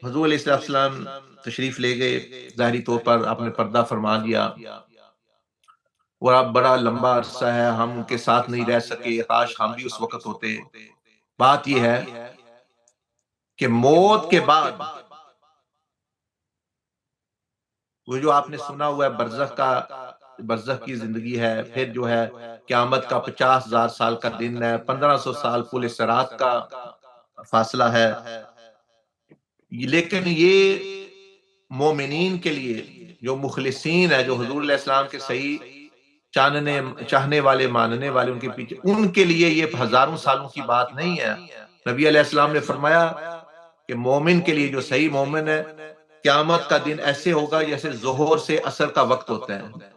حضور علیہ السلام تشریف لے گئے، ظاہری طور پر آپ نے پردہ فرما دیا، اور اب بڑا لمبا عرصہ ہے ہم ان کے ساتھ نہیں رہ سکے، کاش ہم بھی اس وقت ہوتے. بات یہ ہے کہ موت کے بعد وہ جو آپ نے سنا ہوا ہے برزخ کی زندگی ہے، پھر جو ہے قیامت کا 50,000 سال کا دن ہے، 1500 سال پل صراط کا فاصلہ ہے. لیکن یہ مومنین کے لیے جو مخلصین ہے، جو حضور علیہ السلام کے صحیح چاہنے والے، ماننے والے، ان کے پیچھے، ان کے لیے یہ ہزاروں سالوں کی بات نہیں ہے. نبی علیہ السلام نے فرمایا کہ مومن کے لیے، جو صحیح مومن ہے، قیامت کا دن ایسے ہوگا جیسے ظہر سے عصر کا وقت ہوتا ہے.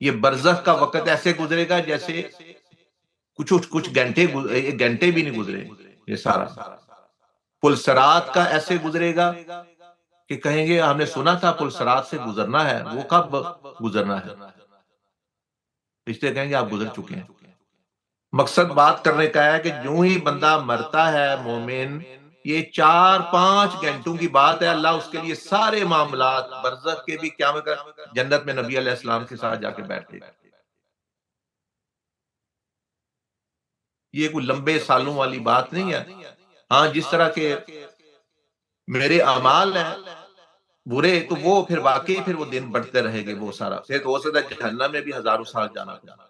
یہ برزخ کا وقت ایسے گزرے گا جیسے کچھ گھنٹے بھی نہیں گزرے. یہ سارا پل صراط کا ایسے گزرے گا کہ کہیں گے ہم نے سنا تھا پل صراط سے گزرنا ہے، وہ کب گزرنا ہے؟ رشتے کہیں گے آپ گزر چکے ہیں. مقصد بات کرنے کا ہے کہ جو ہی بندہ مرتا ہے مومن، یہ 4-5 گھنٹوں کی بات ہے، اللہ اس کے لیے سارے معاملات برزخ کے بھی، قیامت کا، جنت میں نبی علیہ السلام کے ساتھ جا کے بیٹھے. یہ کوئی لمبے سالوں والی بات نہیں ہے. ہاں جس طرح کے میرے اعمال ہیں برے، تو وہ پھر واقعی پھر وہ دن بڑھتے رہے گے، وہ سارا پھر تو ہو سکتا ہے جہنم میں بھی ہزاروں سال جانا پڑے.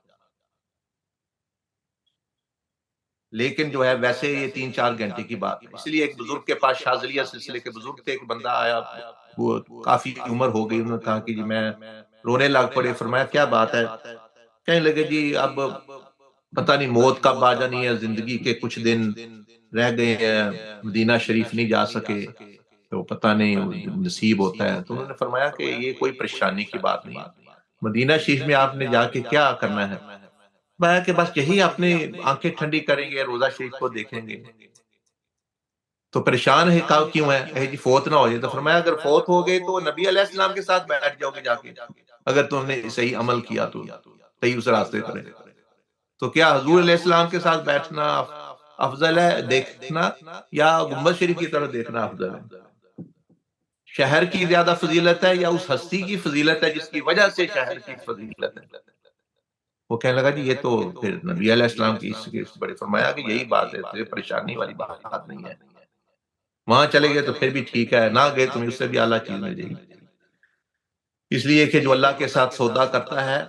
لیکن جو ہے ویسے یہ 3-4 گھنٹے کی بات ہے. اس لیے ایک بزرگ کے پاس، شاذلیہ سلسلے کے بزرگ تھے، ایک بندہ آیا، وہ کافی عمر ہو گئی، انہوں نے کہا کہ جی میں رونے لگ پڑے. فرمایا کیا بات ہے؟ کہنے لگے جی اب پتہ نہیں موت کب آ جانی ہے، زندگی کے کچھ دن رہ گئے ہیں، مدینہ شریف نہیں جا سکے، تو پتہ نہیں نصیب ہوتا ہے. تو انہوں نے فرمایا کہ یہ کوئی پریشانی کی بات نہیں ہے، مدینہ شریف میں آپ نے جا کے کیا کرنا ہے؟ میں کہ بس یہی اپنی آنکھیں ٹھنڈی کریں گے، روزہ شریف کو دیکھیں گے. تو پریشان ہے کیوں ہے جی فوت نہ ہو جائے؟ تو فرمایا اگر فوت ہو گئے تو نبی علیہ السلام کے ساتھ بیٹھ جاؤ گے جا کے، اگر تم نے صحیح عمل کیا تو صحیح اس راستے پر ہے. تو کیا حضور علیہ السلام کے ساتھ بیٹھنا افضل ہے دیکھنا، یا گنبد شریف کی طرف دیکھنا افضل ہے؟ شہر کی زیادہ فضیلت ہے یا اس ہستی کی فضیلت ہے جس کی وجہ سے شہر کی فضیلت ہے؟ وہ کہنے لگا جی یہ تو پھر نبی علیہ السلام کی اس بڑے فرمایا کہ یہی بات ہے، تو پریشانی والی بات نہیں ہے. وہاں چلے گئے تو پھر بھی ٹھیک ہے، نہ گئے تمہیں اس سے بھی اعلیٰ چیز مل جائے گی. اس لیے کہ جو اللہ کے ساتھ سودا کرتا ہے،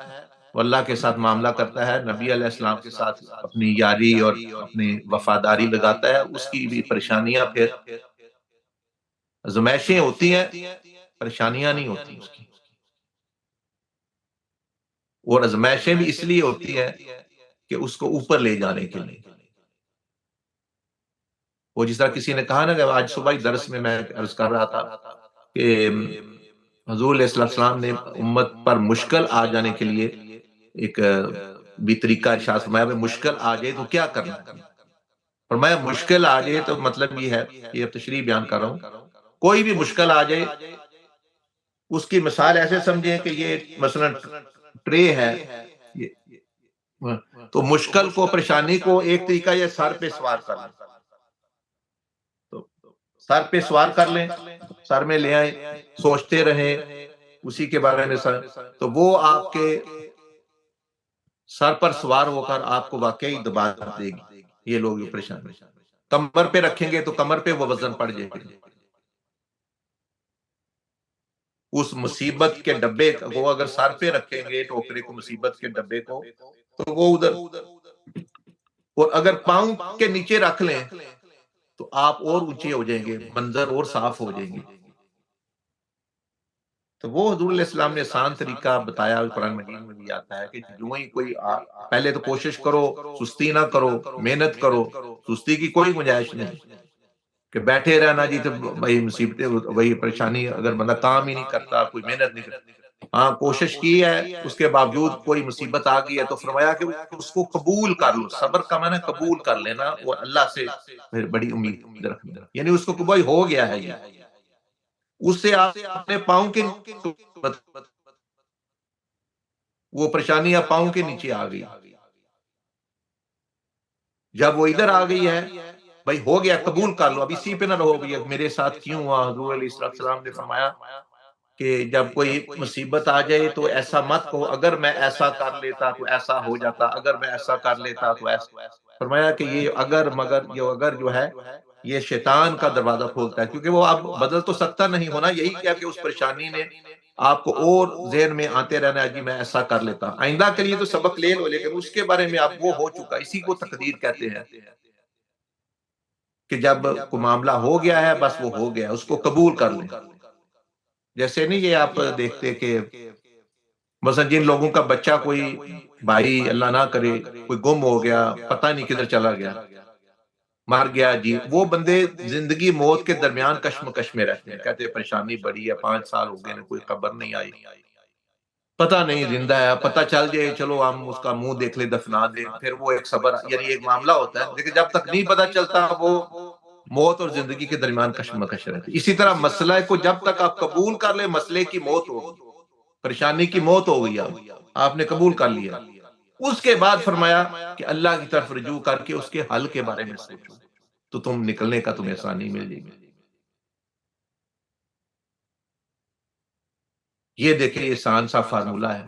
وہ اللہ کے ساتھ معاملہ کرتا ہے، نبی علیہ السلام کے ساتھ اپنی یاری اور اپنی وفاداری لگاتا ہے، اس کی بھی پریشانیاں، پھر آزمائشیں ہوتی ہیں، پریشانیاں نہیں ہوتی اس کی. اور آزمائشیں بھی اس لیے ہوتی ہیں کہ اس کو اوپر لے جانے کے لیے. وہ جس طرح کسی نے کہا نا کہ آج صبح ہی درس میں عرض کر رہا تھا کہ حضور علیہ السلام نے امت پر مشکل آ جانے کے لیے ایک بھی طریقہ ارشاد فرمایا مشکل آ جائے تو کیا کرنا ہے؟ فرمایا مشکل آ جائے تو مطلب یہ ہے، یہ تشریح بیان کر رہا ہوں، کوئی بھی مشکل آ جائے اس کی مثال ایسے سمجھیں کہ یہ مثلا ٹرے ہے، تو مشکل کو پریشانی کو ایک طریقہ یہ سر پہ سوار کر لیں، تو سر پہ سوار کر لیں، سر میں لے آئیں، سوچتے رہیں اسی کے بارے میں تو وہ آپ کے سر پر سوار ہو کر آپ کو واقعی دبا دے گی۔ یہ لوگ جو پریشان ہیں کمر پہ رکھیں گے تو کمر پہ وہ وزن پڑ جائے گا، اس مصیبت کے ڈبے کو اگر سر پہ رکھیں گے ٹوکرے کو، مصیبت کے ڈبے کو، تو وہ ادھر، اور اگر پاؤں کے نیچے رکھ لیں تو آپ اور اونچے ہو جائیں گے، منظر اور صاف ہو جائیں گے۔ تو وہ حضور علیہ السلام نے آسان طریقہ بتایا، قرآن مجید میں بھی آتا ہے کہ جو ہی کوئی پہلے تو کوشش کرو، سستی نہ کرو، محنت کرو، سستی کی کوئی گنجائش نہیں کہ بیٹھے رہنا جی تو وہی مصیبتیں، وہی پریشانی، اگر بندہ کام ہی نہیں کرتا، کوئی محنت نہیں کرتا، ہاں کوشش کی ہے اس کے باوجود کوئی مصیبت آ گئی ہے تو فرمایا کہ اس کو قبول کر لو۔ صبر کا معنی قبول کر لینا، اور اللہ سے پھر بڑی امید رکھنا، یعنی اس کو بھائی ہو گیا ہے، یہ اس سے آپ اپنے پاؤں کے وہ پریشانی آپ پاؤں کے نیچے آ گئی، جب وہ ادھر آ گئی ہے بھائی ہو گیا، قبول کر لو، اب اسی پہ نہ رہو بھی میرے ساتھ کیوں ہوا۔ حضور علیہ السلام نے فرمایا کہ جب کوئی مصیبت آ جائے تو ایسا مت کہو اگر میں ایسا کر لیتا تو ایسا ہو جاتا، اگر میں ایسا کر لیتا تو ایسا۔ فرمایا کہ یہ اگر مگر، یہ اگر جو ہے یہ شیطان کا دروازہ کھولتا ہے، کیونکہ وہ اب بدل تو سکتا نہیں ہونا، یہی کیا کہ اس پریشانی نے آپ کو اور ذہن میں آتے رہنا ہے جی میں ایسا کر لیتا، آئندہ کے لیے تو سبق لے لو، لیکن اس کے بارے میں اب وہ ہو چکا، اسی کو تقدیر کہتے ہیں کہ جب کوئی معاملہ ہو گیا ہے بس وہ ہو گیا، اس کو قبول کر لیں۔ جیسے نہیں یہ آپ دیکھتے کہ مثلا جن لوگوں کا بچہ کوئی بھائی اللہ نہ کرے کوئی گم ہو گیا، پتہ نہیں کدھر چلا گیا، مر گیا جی، وہ بندے زندگی موت کے درمیان کشمکش میں رہتے ہیں، کہتے ہیں پریشانی بڑی ہے، 5 سال ہو گئے کوئی خبر نہیں آئی، پتہ نہیں زندہ ہے، پتہ چل جائے چلو ہم اس کا منہ دیکھ لیں، دفنا دیں، پھر وہ ایک صبر، یعنی ایک معاملہ ہوتا ہے، لیکن جب تک نہیں پتہ چلتا وہ موت اور زندگی کے درمیان کشمکش رہتی۔ اسی طرح مسئلہ کو جب تک آپ قبول کر لیں مسئلے کی موت ہوگی، پریشانی کی موت ہو گئی، آپ نے قبول کر لیا، اس کے بعد فرمایا کہ اللہ کی طرف رجوع کر کے اس کے حل کے بارے میں سوچو تو تم نکلنے کا تمہیں آسانی مل جائے گی۔ یہ دیکھیں یہ آسان سا فارمولہ ہے،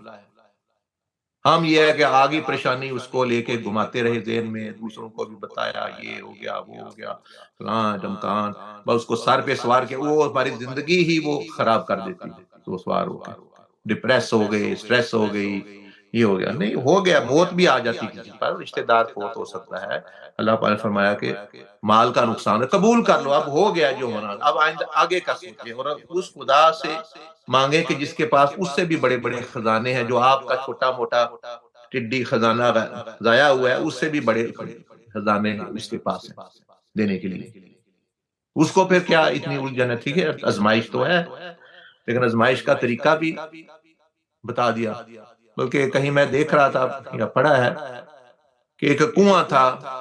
ہم یہ ہے کہ آگے پریشانی اس کو لے کے گھماتے رہے ذہن میں، دوسروں کو بھی بتایا یہ ہو گیا وہ ہو گیا فلاں ڈمکان، بس اس کو سر پہ سوار کے وہ ہماری زندگی ہی وہ خراب کر دیتی ہے، تو سوار ہو کے ڈپریس ہو گئے، سٹریس ہو گئی، یہ ہو گیا، نہیں ہو گیا، موت بھی آ جاتی کسی پر، رشتہ دار فوت ہو سکتا ہے، اللہ پاک نے فرمایا کہ مال کا نقصان ہے، قبول کر لو، اب ہو گیا جو ہونا، اب آئندہ آگے کا سوچیں، اور اس خدا سے مانگے کہ جس کے پاس اس سے بھی بڑے بڑے خزانے ہیں، جو آپ کا چھوٹا موٹا ٹڈی خزانہ ضائع ہوا ہے اس سے بھی بڑے خزانے اس کے پاس ہیں دینے کے لیے، اس کو پھر کیا اتنی الجھن ہے؟ ٹھیک ہے آزمائش تو ہے، لیکن آزمائش کا طریقہ بھی بتا دیا، بلکہ کہیں میں دیکھ رہا تھا یا پڑھا ہے کہ ایک کنواں تھا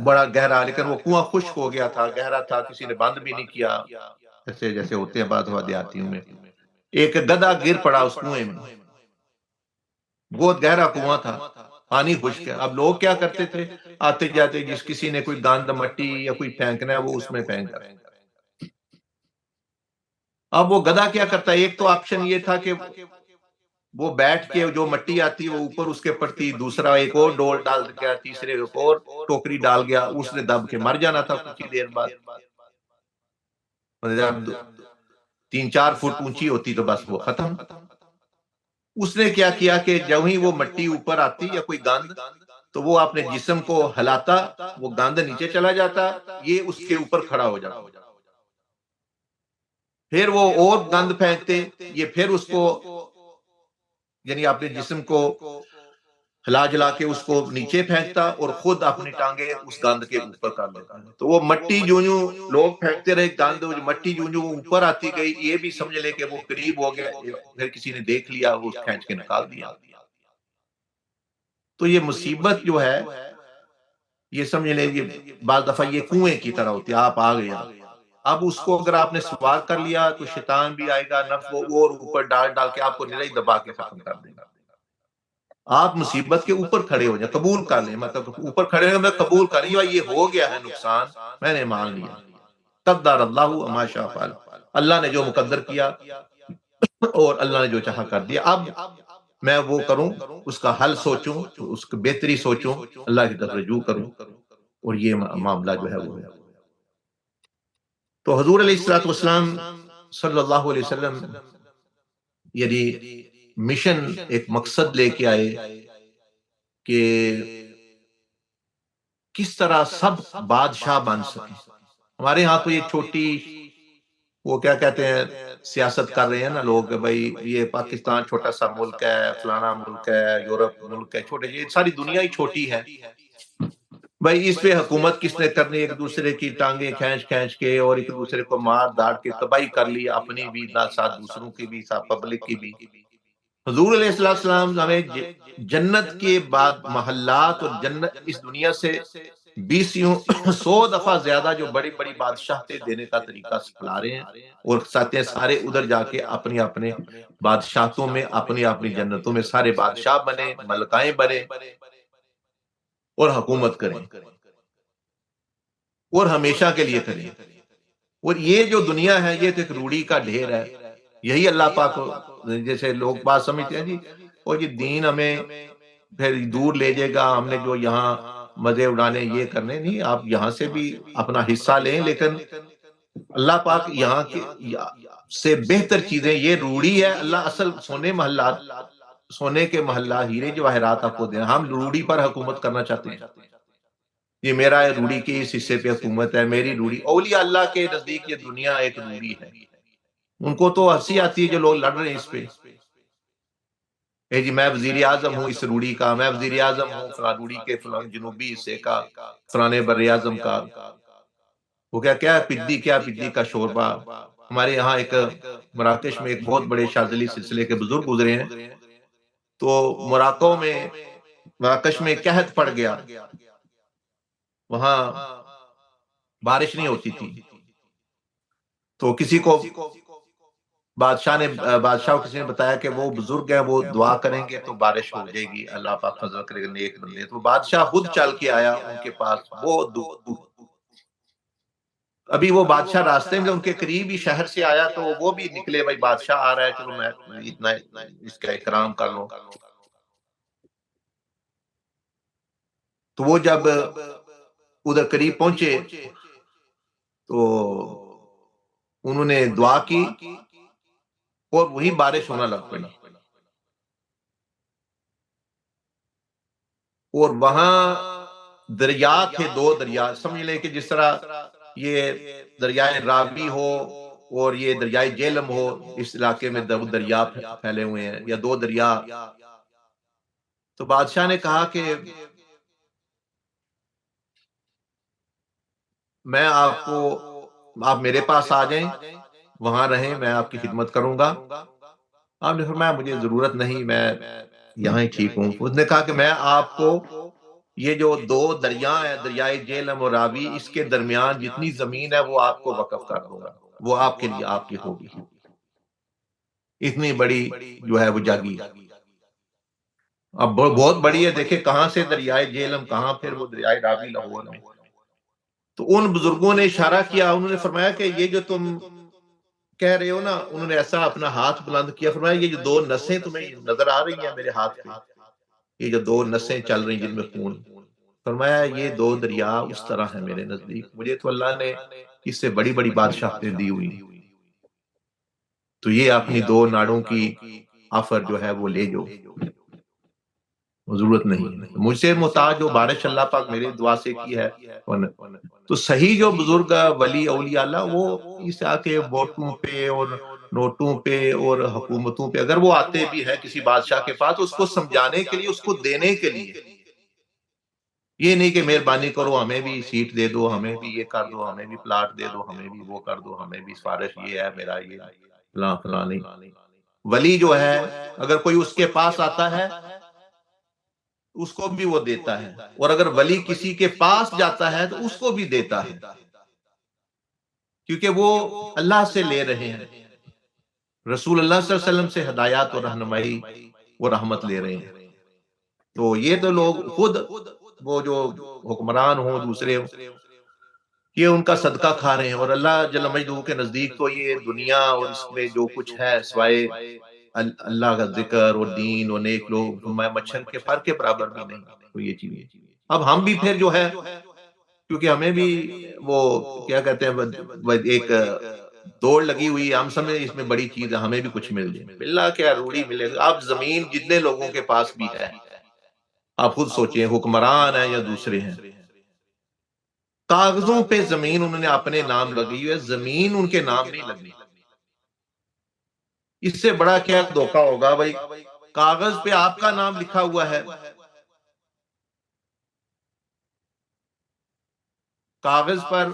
بڑا گہرا، لیکن وہ کنواں خشک ہو گیا تھا، گہرا تھا، کسی نے بند بھی نہیں کیا، جیسے جیسے ہوتے ہیں بعض دیہاتیوں میں، ایک گدھا گر پڑا اس کنویں میں، بہت گہرا کنواں تھا، پانی خشک ہے، اب لوگ کیا کرتے تھے آتے جاتے، جس کسی نے کوئی گاند مٹی یا کوئی پھینکنا ہے وہ اس میں پھینک جاتا۔ اب وہ گدھا کیا کرتا ہے، ایک تو آپشن یہ تھا کہ وہ بیٹھ کے جو مٹی آتی وہ اوپر اس کے پڑتی، دوسرا ایک اور ڈول ڈال گیا، تیسرے ایک اور ٹوکری ڈال گیا، اس نے دب کے مر جانا تھا کچھ دیر بعد، جب 3-4 فٹ اونچی ہوتی تو بس وہ ختم۔ اس نے کیا کیا کہ جب ہی وہ مٹی اوپر آتی یا کوئی گاند تو وہ اپنے جسم کو ہلاتا، وہ گاند نیچے چلا جاتا، یہ اس کے اوپر کھڑا ہو جاتا، پھر وہ اور گاند پھینکتے، یہ پھر اس کو یعنی اپنے جسم کو ہلا جلا کے اس کو نیچے پھینکتا اور خود اپنی ٹانگیں اس گاند کے اوپر کر لیتا، تو وہ مٹی جو لوگ پھینکتے رہے گاند، مٹی جو اوپر آتی گئی، یہ بھی سمجھ لے کہ وہ قریب ہو گیا، پھر کسی نے دیکھ لیا وہ کھینچ کے نکال دیا، تو یہ مصیبت جو ہے یہ سمجھ لیں یہ بعض دفعہ یہ کنویں کی طرح ہوتی ہے، آپ آ گیا، اب اس کو اگر آپ نے سوار کر لیا تو شیطان بھی آئے گا، نفس وہ اور اوپر ڈال ڈال کے آپ کو نرئی دبا کے ختم کر دے گا۔ آپ مصیبت کے اوپر کھڑے ہو جائیں، قبول کر لیں، مطلب اوپر کھڑے ہو میں قبول کر لیں یہ ہو گیا ہے نقصان، میں نے مان لیا، قدر اللہ ما شاء فعل، اللہ نے جو مقدر کیا اور اللہ نے جو چاہا کر دیا، اب میں وہ کروں، اس کا حل سوچوں، اس کی بہتری سوچوں، اللہ کی طرف رجوع کروں، اور یہ معاملہ جو ہے وہ ہے۔ تو حضور علیہ الصلوۃ والسلام صلی اللہ علیہ وسلم یعنی مشن ایک مقصد لے کے آئے کہ کس طرح سب بادشاہ بن سکیں۔ ہمارے ہاں تو یہ چھوٹی وہ کیا کہتے ہیں سیاست کر رہے ہیں نا لوگ، بھائی یہ پاکستان چھوٹا سا ملک ہے، فلانا ملک ہے، یورپ ملک ہے، چھوٹے، یہ ساری دنیا ہی چھوٹی ہے، بھائی اس پہ حکومت کس نے کرنی، ایک دوسرے کی ٹانگیں کھینچ کھینچ کے اور ایک دوسرے کو مار داڑ کے تباہی کر لی، اپنی بھی ساتھ دوسروں کی بھی ساتھ پبلک کی بھی۔ حضور علیہ السلام ہمیں جنت کے بعد محلات اور جنت اس دنیا سے 100 دفعہ زیادہ جو بڑی بڑی بادشاہتیں دینے کا طریقہ سکھلا رہے ہیں، اور ساتھ سارے ادھر جا کے اپنی اپنے بادشاہتوں میں اپنی اپنی جنتوں میں سارے بادشاہ بنے، ملکائیں بنے اور حکومت کریں اور ہمیشہ کے لیے کریں۔ اور یہ جو دنیا ہے یہ تو ایک روڑی کا ڈھیر ہے، یہی اللہ پاک جیسے لوگ بات سمجھتے ہیں جی اور یہ دین ہمیں پھر دور لے جائے گا، ہم نے جو یہاں مزے اڑانے یہ کرنے، نہیں، آپ یہاں سے بھی اپنا حصہ لیں، لیکن اللہ پاک یہاں کے سے بہتر چیزیں، یہ روڑی ہے، اللہ اصل سونے محلات، سونے کے محلہ ہیرے جواہرات آپ کو دیں، ہم روڑی پر حکومت کرنا چاہتے ہیں، یہ میرا ہے روڑی کے اس حصے پہ حکومت ہے، میری روڑی۔ اولیاء اللہ کے نزدیک یہ دنیا ایک روڑی ہے، ان کو تو ہنسی آتی ہے جو لوگ لڑ رہے ہیں اس پہ، اے جی میں وزیر اعظم ہوں اس روڑی کا، میں وزیر اعظم ہوں فلاں روڑی کے فلاں جنوبی حصے کا، فلانے بر اعظم کا، وہ کیا پدی کا شوربہ۔ ہمارے یہاں ایک مراکش میں ایک بہت بڑے شاذلی سلسلے کے بزرگ گزرے ہیں، تو مراکش میں قحط پڑ گیا، وہاں بارش نہیں ہوتی تھی، تو کسی کو بادشاہ کو کسی نے بتایا کہ وہ بزرگ ہیں، وہ دعا کریں گے تو بارش ہو جائے گی، اللہ پاک فضل کرے گا، نیک بندے۔ تو بادشاہ خود چل کے آیا ان کے پاس، بہت دور، ابھی وہ بادشاہ راستے میں ان کے قریب ہی شہر سے آیا تو وہ بھی نکلے، بھائی بادشاہ آ رہا ہے، چلو میں اتنا اس کا اکرام کر لوں۔ تو وہ جب ادھر قریب پہنچے تو انہوں نے دعا کی اور وہی بارش ہونا لگ پڑی، اور وہاں دریا تھے، 2 دریا، سمجھ لیں کہ جس طرح یہ دریائے راوی ہو اور یہ دریائے جیلم ہو، اس علاقے میں 2 دریا پھیلے ہوئے ہیں، یا 2 دریا۔ تو بادشاہ نے کہا کہ میں آپ میرے پاس آ جائیں، وہاں رہیں، میں آپ کی خدمت کروں گا۔ آپ نے فرمایا مجھے ضرورت نہیں، میں یہاں ہی ٹھیک ہوں۔ اس نے کہا کہ میں آپ کو یہ جو 2 دریا ہیں، دریائے جیلم اور راوی، اس کے درمیان جتنی زمین ہے وہ آپ کو وقف کر دوں گا، وہ آپ کے لیے آپ کی ہوگی۔ اتنی بڑی جو ہے وہ جاگی، اب بہت بڑی ہے، دیکھیں کہاں سے دریائے جیلم، کہاں پھر وہ دریائے راوی لاہور میں۔ تو ان بزرگوں نے اشارہ کیا، انہوں نے فرمایا کہ یہ جو تم کہہ رہے ہو نا، انہوں نے ایسا اپنا ہاتھ بلند کیا، فرمایا یہ جو 2 نسیں تمہیں نظر آ رہی ہیں میرے ہاتھ پہ، یہ جو 2 نسیں چل رہی ہیں جن میں خون، فرمایا یہ 2 دریا اس طرح ہے میرے نزدیک، مجھے تو اللہ نے اس سے بڑی بڑی بادشاہتیں دی ہوئی، تو یہ اپنی 2 ناڑوں کی آفر جو ہے وہ لے جو، ضرورت نہیں ہے مجھ سے محتاج جو بارش اللہ پاک میرے دعا سے کی ہے۔ تو صحیح جو بزرگ ولی اولیاء اللہ وہ اس آ کے ووٹوں پہ اور نوٹوں پہ اور حکومتوں پہ اگر وہ آتے بھی ہے کسی بادشاہ کے پاس، اس کو سمجھانے کے لیے، اس کو دینے کے لیے، یہ نہیں کہ مہربانی کرو ہمیں بھی سیٹ دے دو، ہمیں بھی یہ کر دو، ہمیں بھی پلاٹ دے دو، ہمیں بھی وہ کر دو، ہمیں بھی سفارش یہ ہے میرا، یہ فلاں فلاں نہیں۔ ولی جو ہے اگر کوئی اس کے پاس آتا ہے اس کو بھی وہ دیتا ہے، اور اگر ولی کسی کے پاس جاتا ہے تو اس کو بھی دیتا ہے، کیونکہ وہ اللہ سے لے رہے ہیں، رسول اللہ صلی اللہ علیہ وسلم سے ہدایات اور رہنمائی اور رحمت لے رہے ہیں۔ تو یہ تو لوگ خود وہ جو حکمران ہوں دوسرے ہوں، یہ ان کا صدقہ کھا رہے ہیں، اور اللہ جل مجدہ کے نزدیک تو یہ دنیا اور اس میں جو کچھ ہے سوائے اللہ کا ذکر اور دین اور نیک لوگ، فرمایا مچھر کے پر کے برابر بھی نہیں، تو یہ چیزیں اب ہم بھی پھر جو ہے، کیونکہ ہمیں بھی وہ کیا کہتے ہیں ایک دوڑ لگی ہوئی ہے، ہم سمجھیں اس میں بڑی چیز ہے ہمیں بھی کچھ مل جائے، اللہ کیا روڑی ملے گا، اب زمین جتنے لوگوں کے پاس بھی ہے، آپ خود سوچیں حکمران ہیں یا دوسرے ہیں، کاغذوں پہ زمین انہوں نے اپنے نام لگی ہوئی ہے، زمین ان کے نام نہیں لگی، اس سے بڑا کیا دھوکہ ہوگا بھائی، کاغذ پہ آپ کا نام لکھا ہوا ہے، کاغذ پر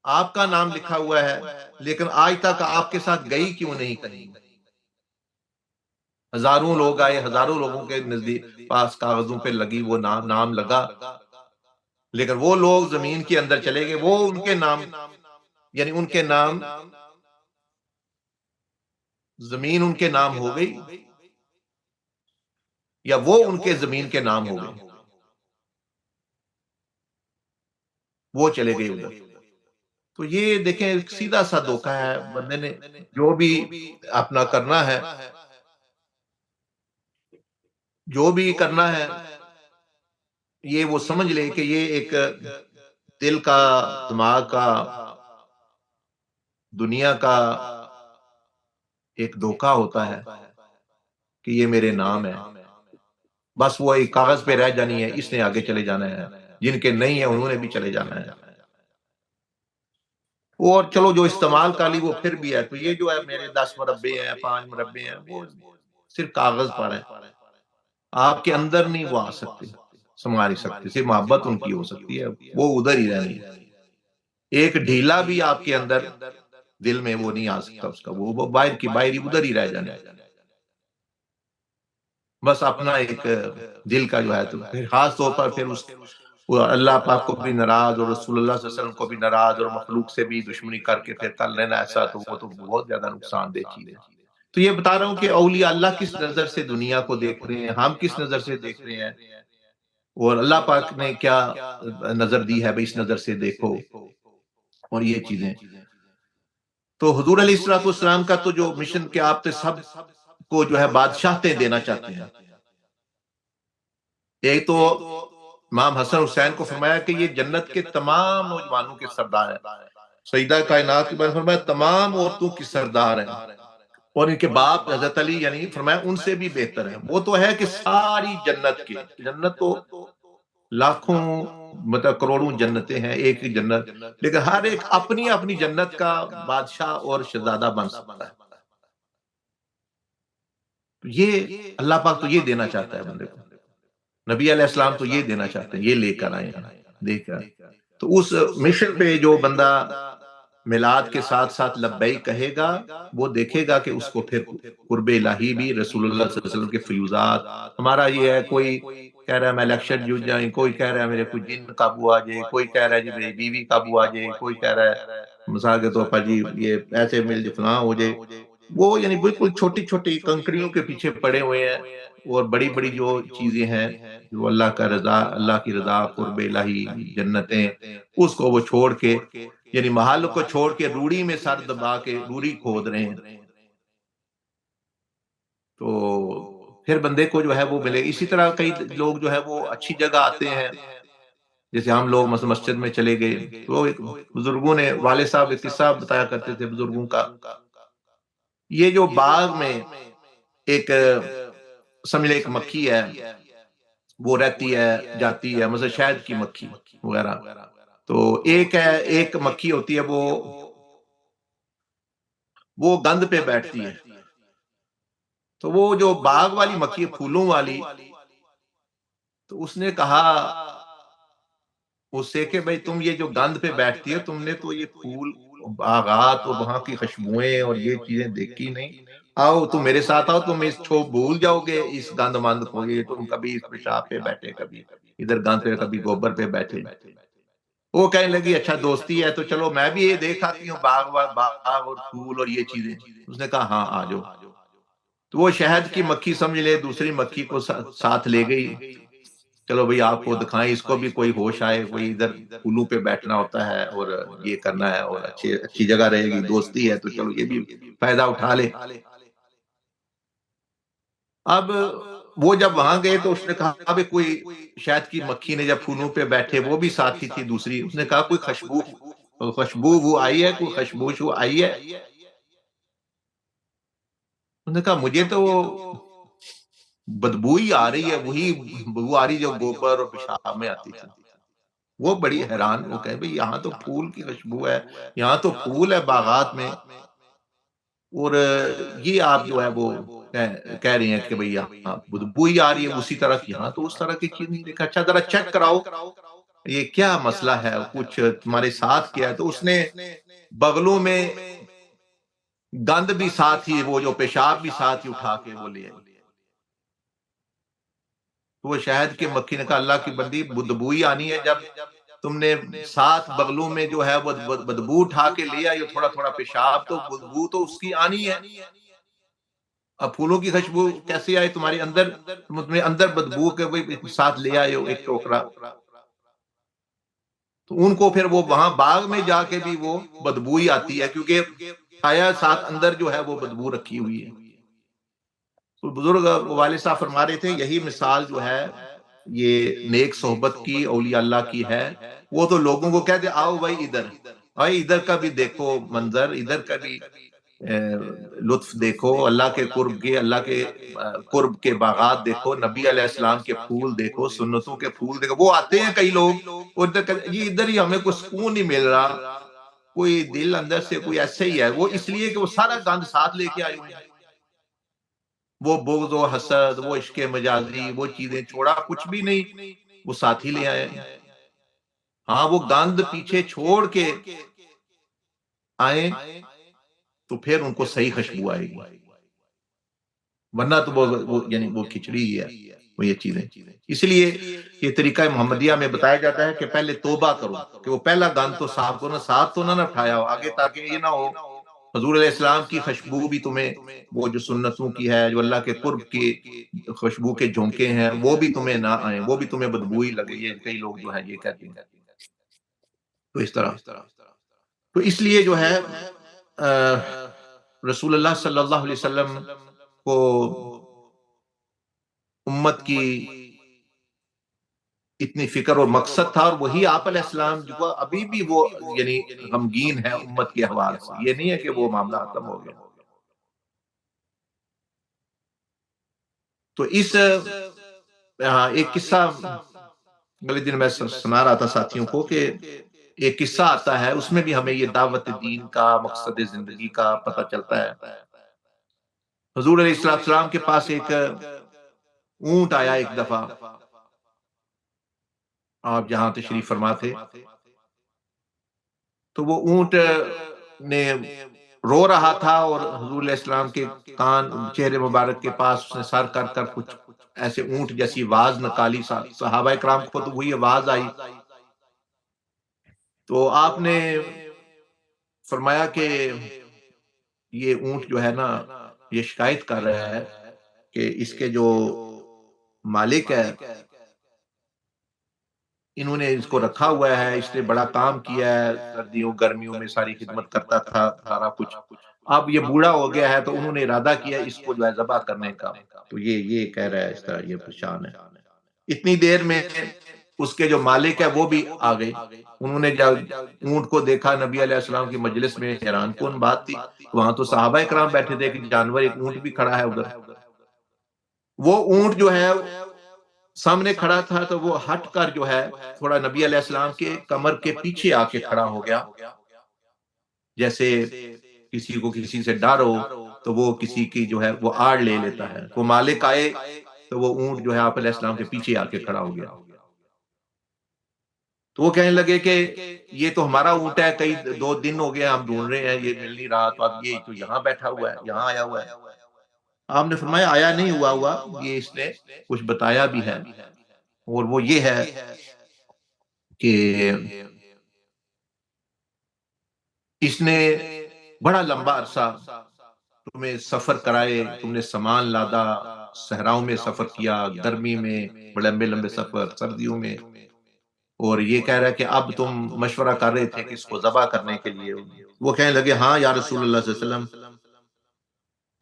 آپ کا نام لکھا ہوا ہے، لیکن آج تک آپ کے ساتھ گئی کیوں نہیں کہیں؟ ہزاروں لوگ آئے، ہزاروں لوگوں کے نزدیک پاس کاغذوں پہ لگی وہ نام لگا، لیکن وہ لوگ زمین کے اندر چلے گئے، وہ ان کے نام، یعنی ان کے نام، زمین ان کے نام ہو گئی یا وہ ان کے زمین کے نام ہو گئے، وہ چلے گئے ادھر۔ تو یہ دیکھیں ایک سیدھا سا دھوکہ ہے، بندے نے جو بھی اپنا کرنا ہے، جو بھی کرنا ہے، یہ وہ سمجھ لے کہ یہ ایک دل کا، دماغ کا، دنیا کا ایک دھوکہ ہوتا ہے کہ یہ میرے نام ہے، بس وہ ایک کاغذ پہ رہ جانی ہے، اس نے آگے چلے جانا ہے، جن کے نہیں ہیں انہوں نے بھی چلے جانا ہے، اور چلو جو استعمال کا لی وہ پھر بھی ہے، تو یہ جو ہے میرے 10 مربع ہیں، 5 مربع ہیں، وہ صرف کاغذ پر ہیں، آپ کے اندر نہیں وہ آ سکتے، سما نہیں سکتے، صرف محبت ان کی ہو سکتی ہے، وہ ادھر ہی رہنی ہے، ایک ڈھیلا بھی آپ کے اندر دل میں وہ نہیں آ سکتا اس کا، وہ باہر کی باہر ہی ادھر ہی رہ جانے، بس اپنا ایک دل کا جو ہے، تو پھر خاص طور پر پھر اس وہ اللہ پاک کو بھی ناراض اور رسول اللہ صلی اللہ علیہ وسلم کو بھی ناراض اور مخلوق سے بھی دشمنی کر کے پھر کر لینا ایسا، تو وہ تو بہت زیادہ نقصان دہ چیز ہے۔ تو یہ بتا رہا ہوں کہ اولیاء اللہ کس نظر سے دنیا کو دیکھ رہے ہیں، ہم کس نظر سے دیکھ رہے ہیں، اور اللہ پاک نے کیا نظر دی ہے، بھئی اس نظر سے دیکھو، اور یہ چیزیں۔ تو حضور علیہ الصلوۃ والسلام کا تو جو مشن کہ آپ تے سب کو جو ہے بادشاہتیں دینا چاہتے ہیں، ایک تو امام حسن حسین کو فرمایا کہ یہ جنت کے تمام نوجوانوں کے سردار ہیں، سیدہ کائنات کے بارے میں فرمایا تمام عورتوں کی سردار ہیں، اور ان کے باپ حضرت علی یعنی فرمایا ان سے بھی بہتر ہیں، وہ تو ہے کہ ساری جنت کے، جنت تو لاکھوں مطلب کروڑوں جنتیں ہیں، ایک ہی جنت، لیکن ہر ایک اپنی اپنی جنت کا بادشاہ اور شہزادہ بن سکتا ہے، یہ اللہ پاک تو یہ دینا چاہتا ہے بندے کو، نبی علیہ السلام تو یہ دینا چاہتے ہیں، یہ لے کر آئے ہیں، دیکھ کر۔ تو اس مشن پہ جو بندہ میلاد کے ساتھ ساتھ لبیک کہے گا، وہ دیکھے گا کہ اس کو پھر قرب الہی بھی، رسول اللہ صلی اللہ علیہ وسلم کے فیوزات، ہمارا یہ ہے کوئی کہہ رہا ہے میں الیکشن جیت جائیں، کوئی کہہ رہا ہے میرے کوئی جن قابو آ جائے، کوئی کہہ رہا ہے جی میری بیوی قابو آ جائے، کوئی کہہ رہا ہے مثال کے طور پر جی یہ ایسے مل جائے فلاں ہو جائے، وہ یعنی بالکل چھوٹی چھوٹی کنکریوں کے پیچھے پڑے ہوئے ہیں، اور بڑی بڑی جو چیزیں ہیں جو اللہ کا رضا، اللہ کی رضا، قرب الہی، جنتیں، اس کو وہ چھوڑ کے، یعنی محل کو چھوڑ کے روڑی میں سر دبا کے روڑی کھود رہے ہیں، تو پھر بندے کو جو ہے وہ ملے۔ اسی طرح کئی لوگ جو ہے وہ اچھی جگہ آتے ہیں، جیسے ہم لوگ مثلا مسجد میں چلے گئے، تو ایک بزرگوں نے، والد صاحب ایک قصہ بتایا کرتے تھے بزرگوں کا، یہ جو باغ میں ایک سمجھ لے ایک مکھی ہے، وہ رہتی ہے جاتی ہے، مثلا شہد کی مکھی وغیرہ، تو ایک مکھی ہوتی ہے وہ گند پہ بیٹھتی ہے، تو وہ جو باغ والی مکھی ہے پھولوں والی، تو اس نے کہا اس سے کہ بھئی تم یہ جو گند پہ بیٹھتی ہے، تم نے تو یہ پھول باغات اور وہاں کی خوشبوئیں اور یہ چیزیں دیکھی نہیں، آؤ تم میرے ساتھ آؤ، تم اس چھو بھول جاؤ گے اس گند مند کو، یہ تم کبھی اس پیشاب پہ بیٹھے، کبھی ادھر گند پہ، کبھی گوبر پہ بیٹھے۔ وہ کہنے لگی اچھا دوستی ہے تو چلو میں بھی یہ دیکھ آتی ہوں باغ اور پھول اور یہ چیزیں۔ اس نے کہا ہاں آ جاؤ۔ تو وہ شہد کی مکھی سمجھ لے دوسری مکھی کو ساتھ لے گئی، چلو بھئی آپ کو دکھائیں، اس کو بھی کوئی ہوش آئے، کوئی ادھر پھولوں پہ بیٹھنا ہوتا ہے اور یہ کرنا ہے، اور اچھی جگہ رہے گی، دوستی ہے تو چلو یہ بھی فائدہ اٹھا لے۔ اب وہ جب وہاں گئے تو اس نے کہا ابھی کوئی شہد کی مکھی نے جب پھولوں پہ بیٹھے، وہ بھی ساتھی تھی دوسری، اس نے کہا کوئی خوشبو وہ آئی ہے، کوئی خوشبوش وہ آئی ہے؟ اس نے کہا مجھے تو بدبو ہی آ رہی ہے، وہی بدبو آ رہی جو گوبر اور پیشاب میں آتی تھی۔ وہ بڑی حیران، وہ کہے بھئی یہاں تو پھول کی خوشبو ہے، یہاں تو پھول ہے باغات میں، اور یہ آپ جو ہے وہ کہہ رہی ہیں کہ بھئی یہاں بدبو ہی آ رہی ہے اسی طرح کی، یہاں تو اس طرح کی چیز نہیں دیکھا، اچھا ذرا چیک کراؤ یہ کیا مسئلہ ہے، کچھ تمہارے ساتھ کیا ہے؟ تو اس نے بغلوں میں گند بھی ساتھ ہی، وہ جو پیشاب بھی ساتھ ہی اٹھا کے وہ لے آئی۔ تو وہ شہد کے مکھی نے کہا اللہ کی بندی بدبو ہی آنی ہے، جب تم نے ساتھ بغلوں میں جو ہے وہ بدبو اٹھا کے لے آئی تھوڑا تھوڑا پیشاب، تو بدبو تو اس کی آنی ہے۔ اب پھولوں کی خوشبو کیسے آئے تمہارے اندر، تم اپنے اندر بدبو کے ساتھ لے آئے ہو ایک ٹوکرا؟ تو ان کو پھر وہ وہاں باغ میں جا کے بھی وہ بدبو ہی آتی ہے، کیونکہ چھایا ساتھ اندر جو ہے وہ بدبو رکھی ہوئی ہے۔ تو بزرگ والد صاحب فرما رہے تھے یہی مثال جو ہے یہ نیک صحبت کی، اولیاء اللہ کی ہے۔ وہ تو لوگوں کو کہتے آؤ بھائی ادھر، بھائی ادھر کا بھی دیکھو منظر، ادھر کا بھی لطف دیکھو، اللہ کے قرب کے باغات دیکھو، نبی علیہ السلام کے پھول دیکھو، سنتوں کے پھول دیکھو۔ وہ آتے ہیں کئی لوگ اور یہ ادھر ہی ہمیں کوئی سکون نہیں مل رہا، کوئی دل اندر سے کوئی ایسے ہی ہے، وہ اس لیے کہ وہ سارا گند ساتھ لے کے آئے ہوئے ہیں، وہ بغض و حسد، وہ عشق مجازی، وہ چیزیں چھوڑا کچھ بھی نہیں، وہ ساتھی لے آئے ہیں۔ ہاں وہ گند پیچھے چھوڑ کے آئیں تو پھر ان کو صحیح خوشبو آئے گی، ورنہ تو یعنی وہ کھچڑی ہی ہے، وہ یہ چیزیں۔ اس لیے یہ طریقہ محمدیہ میں بتایا جاتا ہے کہ پہلے توبہ کرو، کہ وہ پہلا گند تو صاف کرو، ساتھ تو نہ اٹھایا ہو آگے، تاکہ یہ نہ ہو حضور علیہ السلام کی خوشبو بھی تمہیں، وہ جو سنتوں کی ہے، جو اللہ کے قرب کی خوشبو کے جھونکے ہیں، وہ بھی تمہیں نہ آئیں، وہ بھی تمہیں بدبوئی لگے، یہ کئی لوگ جو ہے یہ کہتے ہیں۔ تو اس طرح، تو اس لیے جو ہے رسول اللہ صلی اللہ علیہ وسلم کو امت کی اتنی فکر اور مقصد تھا، اور وہی آپ علیہ السلام جو ابھی بھی وہ یعنی غمگین ہے امت کے حوال سے، یہ نہیں ہے کہ وہ معاملہ ختم ہو گیا۔ تو اس ایک قصہ اگلے دن میں سنا رہا تھا ساتھیوں کو کہ ایک قصہ آتا ہے، اس میں بھی ہمیں یہ دعوت دین کا مقصد زندگی کا پتہ چلتا ہے۔ حضور علیہ السلام کے پاس ایک اونٹ آیا ایک دفعہ، آپ جہاں تشریف فرما تھے، تو وہ اونٹ نے رو رہا تھا، اور حضور علیہ السلام کے کان چہرے مبارک کے پاس اس نے سر کر کر کچھ ایسے اونٹ جیسی آواز نکالی، صحابہ کرام کو تو وہی آواز آئی، تو آپ نے فرمایا کہ یہ اونٹ جو ہے نا یہ شکایت کر رہا ہے کہ اس کے جو مالک ہے انہوں نے اس کو رکھا ہوا ہے، اس نے بڑا کام کیا ہے، سردیوں گرمیوں میں ساری خدمت کرتا تھا، سارا کچھ، اب یہ بوڑھا ہو گیا ہے، تو انہوں نے ارادہ کیا اس کو جو ہے ذبح کرنے کا، تو یہ کہہ رہا ہے اس طرح، یہ پریشان ہے۔ اتنی دیر میں اس کے جو مالک ہے وہ بھی آ گئے، انہوں نے جب اونٹ کو دیکھا نبی علیہ السلام کی مجلس میں، حیران کن بات تھی، وہاں تو صحابہ کرام بیٹھے تھے کہ جانور ایک اونٹ بھی کھڑا ہے ادھر، وہ اونٹ جو ہے سامنے کھڑا تھا، تو وہ ہٹ کر جو ہے تھوڑا نبی علیہ السلام کے کمر کے پیچھے آ کے کھڑا ہو گیا، جیسے کسی کو کسی سے ڈر ہو تو وہ کسی کی جو ہے وہ آڑ لے لیتا ہے، وہ مالک آئے تو وہ اونٹ جو ہے آپ علیہ السلام کے پیچھے آ کے کھڑا ہو گیا، تو وہ کہنے لگے کہ یہ تو ہمارا اونٹ ہے، کئی 2 دن ہو گئے ہم ڈھونڈ رہے ہیں، یہ مل نہیں رہا، تو اب یہ تو یہاں بیٹھا ہوا ہے، یہاں آیا ہوا ہے۔ آپ نے فرمایا آیا نہیں ہوا یہ اس نے کچھ بتایا بھی ہے، اور وہ یہ ہے کہ اس نے بڑا لمبا عرصہ تمہیں سفر کرائے، تم نے سامان لادا، صحراؤں میں سفر کیا، گرمی میں بڑے لمبے لمبے سفر، سردیوں میں، اور یہ کہہ رہا ہے کہ اب تم مشورہ کر رہے تھے کہ اس کو ذبح کرنے کے لیے. وہ کہنے لگے ہاں یا رسول اللہ صلی اللہ علیہ وسلم،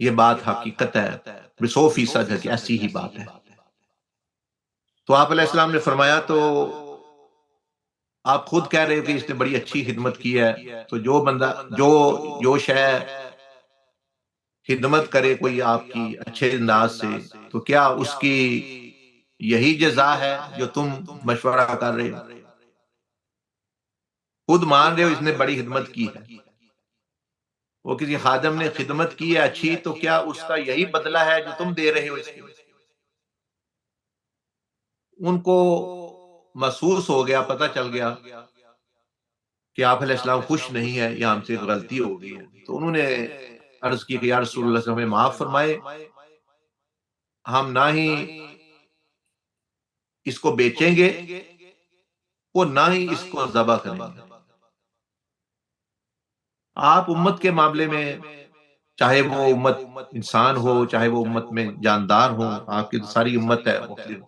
یہ بات حقیقت ہے، 100% ہے کہ ایسی ہی بات ہے. تو آپ علیہ السلام نے فرمایا تو آپ خود کہہ رہے ہو کہ اس نے بڑی اچھی خدمت کی ہے، تو جو بندہ جو شے خدمت کرے کوئی آپ کی اچھے انداز سے، تو کیا اس کی یہی جزا ہے جو تم مشورہ کر رہے ہو؟ خود مان رہے ہو اس نے بڑی خدمت کی ہے، وہ کسی خادم نے خدمت کی ہے اچھی، تو کیا اس کا یہی بدلہ ہے جو تم دے رہے ہو اس کی؟ ان کو محسوس ہو گیا، پتہ چل گیا کہ آپ علیہ السلام خوش نہیں ہے یا ہم سے غلطی ہو گئی ہے. تو انہوں نے عرض کی کہ یا رسول اللہ صلی اللہ علیہ وسلم ہمیں معاف فرمائے، ہم نہ ہی اس کو بیچیں گے اور نہ ہی اس کو ذبح کریں گے. آپ امت کے معاملے میں، چاہے وہ امت انسان ہو، چاہے وہ امت میں جاندار ہو، آپ کی تو ساری امت ہے مختلف،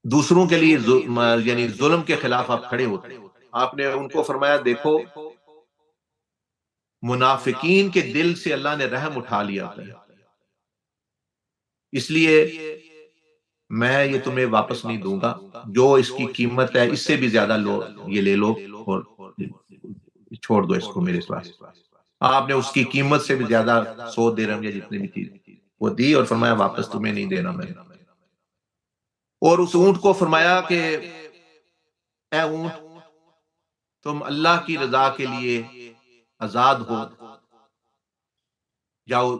دوسروں کے لیے یعنی ظلم کے خلاف آپ کھڑے ہوتے ہیں. آپ نے ان کو فرمایا دیکھو منافقین کے دل سے اللہ نے رحم اٹھا لیا ہے، اس لیے میں یہ تمہیں واپس نہیں دوں گا، جو اس کی قیمت ہے اس سے بھی زیادہ لو، یہ لے لو اور چھوڑ دو اس کو میرے پاس. آپ نے اس کی قیمت سے بھی زیادہ 100 درہم یا جتنے بھی تھی وہ دی اور فرمایا واپس تمہیں نہیں دینا میں. اور اس اونٹ کو فرمایا کہ اے اونٹ، تم اللہ کی رضا کے لیے آزاد ہو، جاؤ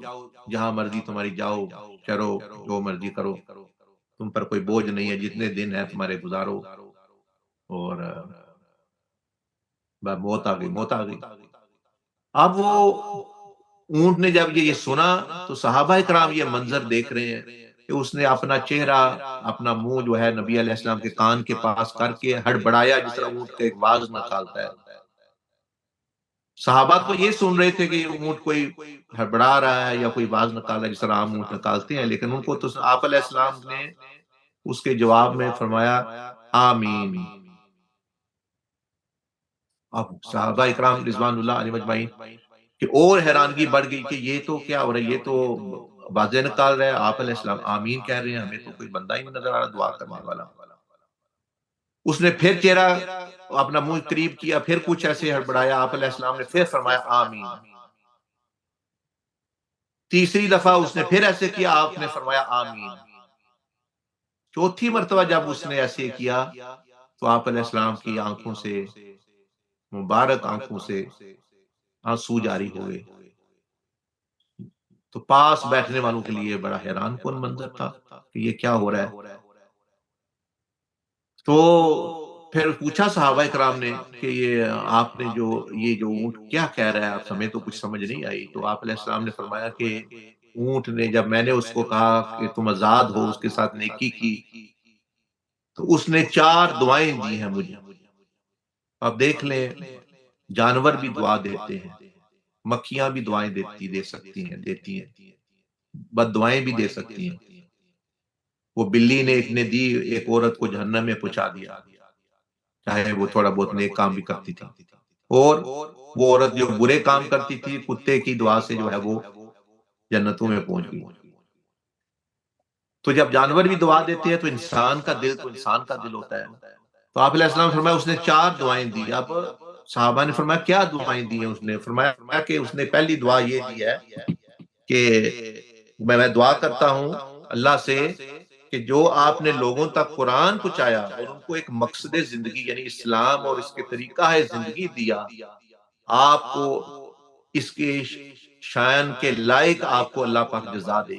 جہاں مرضی تمہاری جاؤ، چرو، جو مرضی کرو، تم پر کوئی بوجھ نہیں ہے، جتنے دن ہے تمہارے گزارو. اور موت آ گئی، موت آ گئی. اب وہ اونٹ نے جب یہ سنا تو صحابہ کرام یہ منظر دیکھ رہے ہیں کہ اس نے اپنا چہرہ، اپنا منہ جو ہے نبی علیہ السلام کے کان کے پاس کر کے ہڑبڑایا، جس طرح اونٹ کا ایک واز نکالتا ہے. صحابہ تو یہ سن رہے تھے کہ اونٹ کوئی ہڑبڑا رہا ہے یا کوئی باز نکال رہا ہے جس طرح عام اونٹ نکالتے ہیں، لیکن ان کو تو آپ علیہ السلام نے اس کے جواب میں فرمایا آمین. اب صحابہ اکرام رضوان اللہ علیہ مجمعین کہ اور حیرانگی بڑھ گئی کہ یہ تو کیا ہو رہا ہے، یہ تو بازیں نکال رہے ہیں، آپ علیہ السلام آمین کہہ رہے ہیں، ہمیں تو کوئی بندہ ہی نہیں نظر آ رہا دعا کرنے والا. اس نے پھر چہرہ اپنا منہ قریب کیا، پھر کچھ ایسے ہڑبڑایا، آپ علیہ السلام نے پھر فرمایا آمین. تیسری دفعہ اس نے پھر ایسے کیا، آپ نے فرمایا آمین. چوتھی مرتبہ جب اس نے ایسے کیا تو آپ علیہ السلام کی آنکھوں سے، مبارک آنکھوں سے آنسو جاری ہوئے. تو پاس بیٹھنے والوں کے لیے بڑا حیران کن منظر تھا کہ یہ کیا ہو رہا ہے. تو پھر پوچھا صحابہ کرام نے کہ یہ آپ نے یہ جو اونٹ کیا کہہ رہا ہے، آپ ہمیں تو کچھ سمجھ نہیں آئی. تو آپ علیہ السلام نے فرمایا کہ اونٹ نے جب میں نے اس کو کہا کہ تم آزاد ہو، اس کے ساتھ نیکی کی، تو اس نے 4 دعائیں دی ہیں مجھے. اب دیکھ لیں، جانور بھی دعا دیتے ہیں، مکھیاں بھی دعائیں دیتی ہیں، بد دعائیں بھی دے سکتی ہیں. وہ بلی نے ایک نے دی ایک عورت کو جہنم میں پہنچا دیا، چاہے وہ تھوڑا بہت نیک کام بھی کرتی تھی. اور وہ عورت جو برے کام کرتی تھی، کتے کی دعا سے جو ہے وہ جنتوں میں پہنچ گئی. تو جب جانور بھی دعا دیتے ہیں تو انسان کا دل تو انسان کا دل ہوتا ہے. تو آپ علیہ السلام فرمایا اس نے 4 دعائیں دی. اب صحابہ نے فرمایا کیا دعائیں دی ہیں؟ اس نے فرمایا کہ اس نے پہلی دعا یہ دی ہے کہ میں دعا کرتا ہوں اللہ سے کہ جو آپ نے لوگوں تک قرآن پہنچایا اور ان کو ایک مقصد زندگی یعنی اسلام اور اس کے طریقہ ہے زندگی دیا، آپ کو اس کے شان کے لائق آپ کو اللہ پاک جزا دے.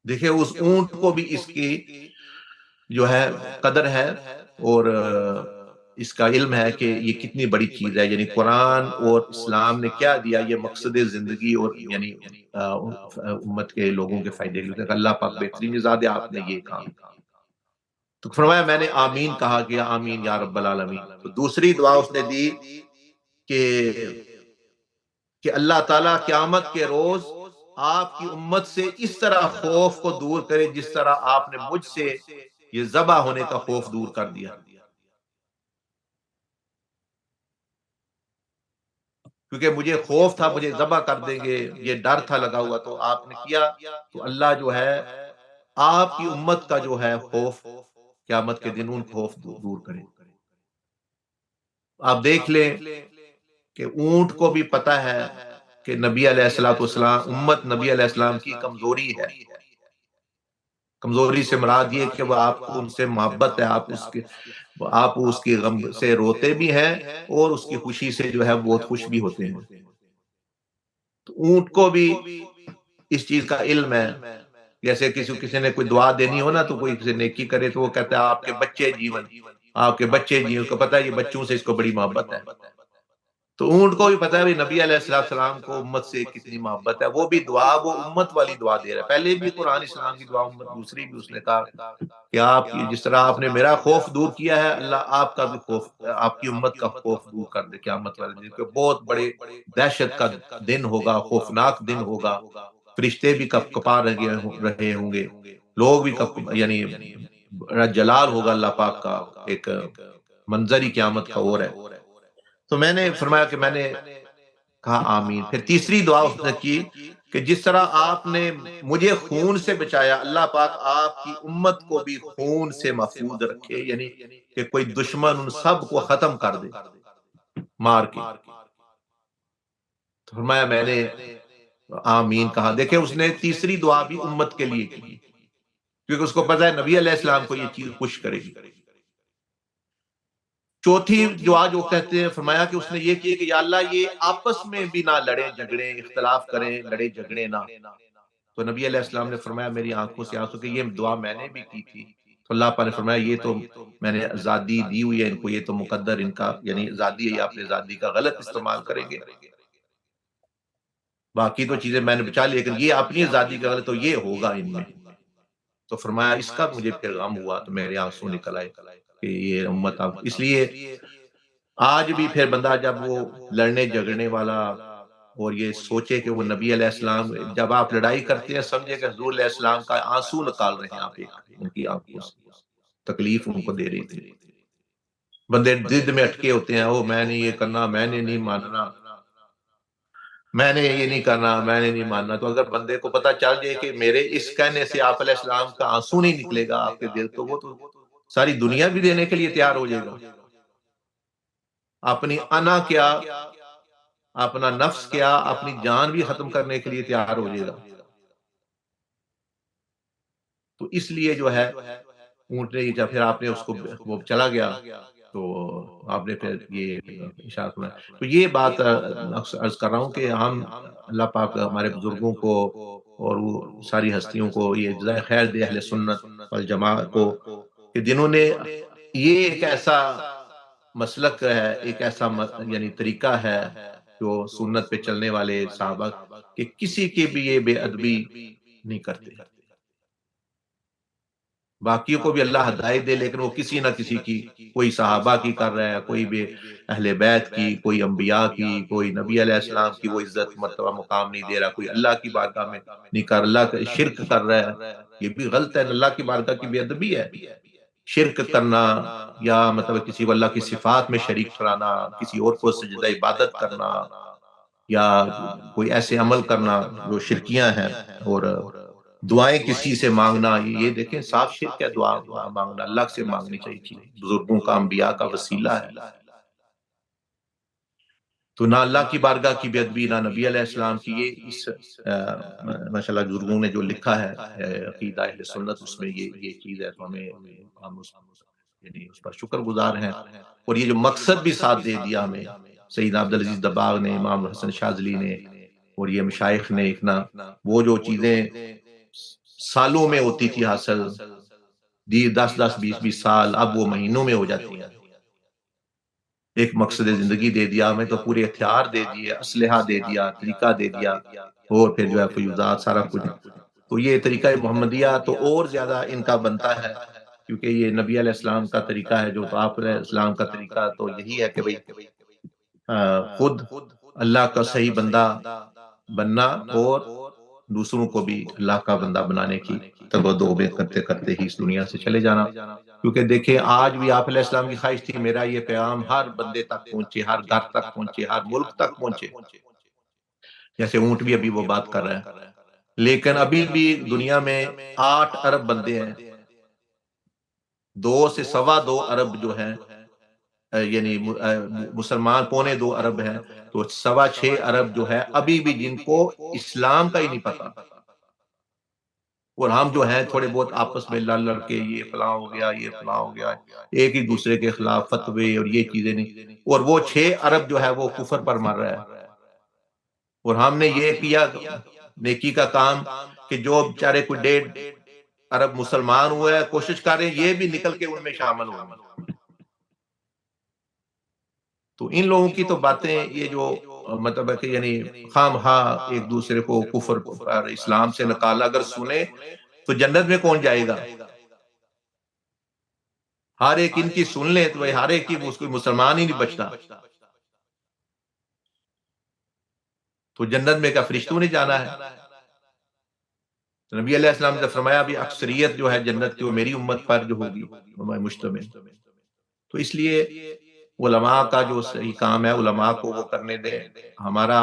دیکھیں اس اونٹ کو بھی اس کی جو ہے قدر ہے، اور اس کا علم ہے کہ یہ کتنی بڑی چیز ہے، یعنی قرآن اور اسلام نے کیا دیا، یہ مقصد زندگی اور یعنی امت کے لوگوں کے فائدے کے لیے اللہ پاک بہترین ذات آپ نے یہ کام کیا۔ تو فرمایا میں نے آمین کہا کہ آمین یا رب العالمین۔ تو دوسری دعا اس نے دی کہ اللہ تعالیٰ قیامت کے روز آپ کی امت سے اس طرح خوف کو دور کرے جس طرح آپ نے مجھ سے یہ ذبح ہونے کا خوف دور کر دیا، کیونکہ مجھے خوف تھا مجھے ذبح کر دیں گے، یہ ڈر تھا لگا ہوا، تو آپ نے کیا تو اللہ جو ہے آپ کی امت کا جو ہے خوف قیامت کے دن ان خوف دور کرے۔ آپ دیکھ لیں کہ اونٹ کو بھی پتہ ہے کہ نبی علیہ السلام امت نبی علیہ السلام کی کمزوری ہے، کمزوری سے مراد یہ کہ وہ آپ کو ان سے محبت ہے، آپ اس کی غم سے روتے بھی ہیں اور اس کی خوشی سے جو ہے بہت خوش بھی ہوتے ہیں۔ تو اونٹ کو بھی اس چیز کا علم ہے، جیسے کسی نے کوئی دعا دینی ہو نا تو کوئی کسی نیکی کرے تو وہ کہتا ہے آپ کے بچے جیون، آپ کے بچے جیون کو پتہ ہے یہ بچوں سے اس کو بڑی محبت ہے۔ تو اونٹ کو بھی پتا ہے نبی علیہ السلام کو امت سے کتنی محبت ہے، وہ بھی دعا وہ امت والی دعا دے رہا ہے۔ پہلے بھی قرآن اسلام کی دعا امت، دوسری بھی اس نے کہا کہ آپ جس طرح آپ نے میرا خوف دور کیا ہے، اللہ آپ کا بھی خوف، آپ کی امت کا خوف دور کر دے قیامت والے دن، کہ بہت بڑے دہشت کا دن ہوگا، خوفناک دن ہوگا، فرشتے بھی کپ کپا رہے ہوں گے، لوگ بھی یعنی جلال ہوگا اللہ پاک کا، ایک منظر ہی قیامت کا اور ہے۔ تو میں نے فرمایا کہ میں نے کہا آمین۔ پھر تیسری دعا اس نے کی کہ جس طرح آپ نے مجھے خون سے بچایا، اللہ پاک آپ کی امت کو بھی خون سے محفوظ رکھے، یعنی کہ کوئی دشمن ان سب کو ختم کر دے مار کے۔ تو فرمایا میں نے آمین کہا۔ دیکھیں اس نے تیسری دعا بھی امت کے لیے کی، کیونکہ اس کو پتا ہے نبی علیہ السلام کو یہ چیز خوش کرے گی۔ چوتھی دعا جو کہتے ہیں فرمایا کہ اس نے یہ کیا کہ یا اللہ یہ آپس میں بھی نہ لڑے جھگڑے، اختلاف کریں، لڑے جھگڑے نہ۔ تو نبی علیہ السلام نے فرمایا میری آنکھوں سے آنسو کہ یہ دعا میں نے بھی کی تھی۔ تو اللہ پاک نے فرمایا یہ تو میں نے آزادی دی ہوئی ہے ان کو، یہ تو مقدر ان کا یعنی آزادی ہے، یہ اپنے آزادی کا غلط استعمال کریں گے، باقی تو چیزیں میں نے بچا لی، لیکن یہ اپنی آزادی کا غلط تو یہ ہوگا ان میں۔ تو فرمایا اس کا مجھے پھر غم ہوا تو میرے آنسو نکل آئے کہ یہ امت اب اس لیے آج بھی پھر بندہ جب وہ لڑنے جھگڑنے والا اور یہ سوچے کہ وہ نبی علیہ السلام جب آپ لڑائی کرتے ہیں سمجھے کہ حضور علیہ السلام کا آنسو نکال رہے ہیں آپ ایک ان کی آنکھوں سے، تکلیف ان کو دے رہی تھی۔ بندے ضد میں اٹکے ہوتے ہیں، او میں نے یہ کرنا، میں نے نہیں ماننا، میں نے یہ نہیں کرنا، میں نے نہیں ماننا۔ تو اگر بندے کو پتہ چل جائے کہ میرے اس کہنے سے آپ علیہ السلام کا آنسو نہیں نکلے گا آپ کے دل، تو وہ تو ساری دنیا بھی دینے کے لیے تیار ہو جائے گا، اپنی انا کیا، اپنا نفس کیا، اپنی جان بھی ختم کرنے کے لیے تیار ہو جائے گا۔ تو اس لیے جو ہے اونٹ نے جب پھر آپ نے اس کو وہ چلا گیا تو آپ نے پھر یہ اشارہ فرمایا۔ تو یہ بات عرض کر رہا ہوں کہ ہم اللہ پاک ہمارے بزرگوں کو اور وہ ساری ہستیوں کو یہ جزائے خیر دے، اہل سنت والجماعت کو، کہ جنہوں نے یہ ایک ایسا مسلک ہے، ایک ایسا یعنی طریقہ ہے جو سنت پہ چلنے والے صحابہ کہ کسی کی بھی یہ بے ادبی نہیں کرتے، باقیوں کو بھی اللہ ہدایت دے لیکن وہ کسی نہ کسی کی، کوئی صحابہ کی کر رہا ہے، کوئی بھی اہل بیت کی، کوئی انبیاء کی، کوئی نبی علیہ السلام کی وہ عزت مرتبہ مقام نہیں دے رہا، کوئی اللہ کی بارگاہ میں نہیں کر، اللہ کا شرک کر رہا ہے، یہ بھی غلط ہے، اللہ کی بارگاہ کی بے ادبی ہے شرک کرنا، یا مطلب کسی کو اللہ کی صفات میں شریک ٹھہرانا، کسی اور کو سجدہ عبادت کرنا، یا کوئی ایسے عمل کرنا جو شرکیاں ہیں، اور دعائیں کسی سے مانگنا، یہ دیکھیں صاف شرک ہے، دعا مانگنا اللہ سے مانگنی چاہیے چیز، بزرگوں کا انبیاء کا وسیلہ ہے۔ تو نہ اللہ کی بارگاہ کی بے ادبی، نہ نبی علیہ السلام کی، یہ اس ماشاءاللہ بزرگوں نے جو لکھا ہے عقیدہ اہل سنت، اس میں یہ چیز ہے، تو ہم یعنی اس پر شکر گزار ہیں، اور یہ جو مقصد بھی ساتھ دے دیا ہمیں سیدنا عبدالعزیز دباغ نے، امام حسن شاذلی نے، اور یہ مشائخ نے اتنا، وہ جو چیزیں سالوں میں ہوتی تھی حاصل، 10 10 20 20 سال، اب وہ مہینوں میں ہو جاتی ہیں۔ ایک مقصد زندگی دے دیا، ہمیں تو پورے ہتھیار دے دیے، اسلحہ دے دیا، طریقہ دے دیا، اور پھر جو ہے فیوزات سارا کچھ۔ تو یہ طریقہ محمدیہ تو اور زیادہ ان کا بنتا ہے، کیونکہ یہ نبی علیہ السلام کا طریقہ ہے، جو تو آپ علیہ السلام کا طریقہ تو یہی ہے کہ بھئی خود اللہ کا صحیح بندہ بننا اور دوسروں کو بھی اللہ کا بندہ بنانے کی تبدو میں کرتے کرتے ہی اس دنیا سے چلے جانا۔ کیونکہ دیکھیں آج بھی آپ علیہ السلام کی خواہش تھی میرا یہ پیغام ہر بندے تک پہنچے، ہر گھر تک پہنچے، ہر ملک تک پہنچے، جیسے اونٹ بھی ابھی وہ بات کر رہے ہیں۔ لیکن ابھی بھی دنیا میں 8 ارب بندے ہیں، 2 سے 2.25 ارب جو ہیں، یعنی مسلمان 2.25 ارب ہیں، تو 6.25 ارب جو ہے ابھی بھی جن کو اسلام کا ہی نہیں پتا، اور ہم جو ہیں تھوڑے بہت آپس میں لڑ لڑ کے یہ فلاں ہو گیا، یہ فلاں ہو گیا، ایک ہی دوسرے کے خلاف فتوے اور یہ چیزیں نہیں، اور وہ 6 ارب جو ہے وہ کفر پر مر رہا ہے۔ اور ہم نے یہ کیا نیکی کا کام کہ جو بیچارے کوئی 1.5 ارب مسلمان ہوئے ہیں، کوشش کر رہے ہیں یہ بھی نکل کے ان میں شامل ہوں۔ تو ان لوگوں کی تو باتیں یہ جو مطلب ہے کہ یعنی خام خواہ ایک دوسرے کو کفر پر اسلام سے نکالا اگر سنے تو جنت میں کون جائے گا؟ ہر ایک ان کی سن لے تو ہر ایک کی اس کو مسلمان ہی نہیں بچتا، تو جنت میں کیا فرشتوں نے جانا ہے؟ نبی علیہ السلام نے فرمایا بھی اکثریت جو ہے جنت کی وہ میری امت پر جو ہوگی مشتمل۔ تو اس لیے علماء کا جو صحیح کام ہے علماء کو وہ کرنے دیں، ہمارا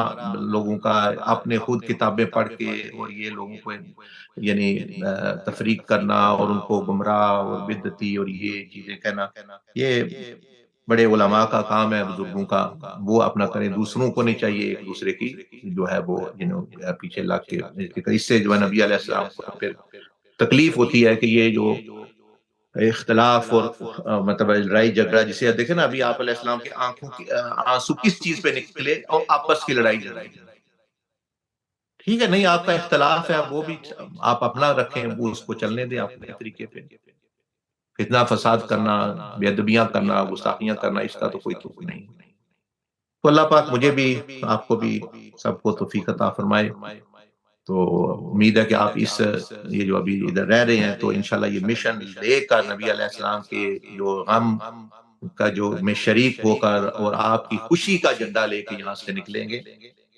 لوگوں کا اپنے خود کتابیں پڑھ کے اور یہ لوگوں کو یعنی تفریق کرنا اور ان کو گمراہ اور بدعتی اور یہ چیزیں کہنا، یہ بڑے علماء کا کام ہے، بزرگوں کا، وہ اپنا کریں، دوسروں کو نہیں چاہیے ایک دوسرے کی جو ہے وہ پیچھے لگ کے، اس سے جو ہے نبی علیہ السلام کو پھر تکلیف ہوتی ہے کہ یہ جو اختلاف اور مطلب لڑائی جھگڑا جسے دیکھیں نا، ابھی آپ علیہ السلام کے آنکھوں کی آنسو کس چیز پہ نکلے؟ اور آپس کی لڑائی جھگڑائی۔ ٹھیک ہے، نہیں آپ کا اختلاف ہے وہ بھی آپ اپنا رکھیں، وہ اس کو چلنے دیں اپنے طریقے پہ، فتنہ فساد کرنا، بے ادبیاں کرنا، گستاخیاں کرنا، اس کا تو کوئی تو نہیں۔ تو اللہ پاک مجھے بھی آپ کو بھی سب کو توفیق عطا فرمائے۔ تو امید ہے کہ آپ اس یہ جو ابھی ادھر رہ رہے ہیں تو انشاءاللہ یہ مشن لے کر نبی علیہ السلام کے جو غم کا جو میں شریک ہو کر اور آپ کی خوشی کا جھنڈا لے کے یہاں سے نکلیں گے،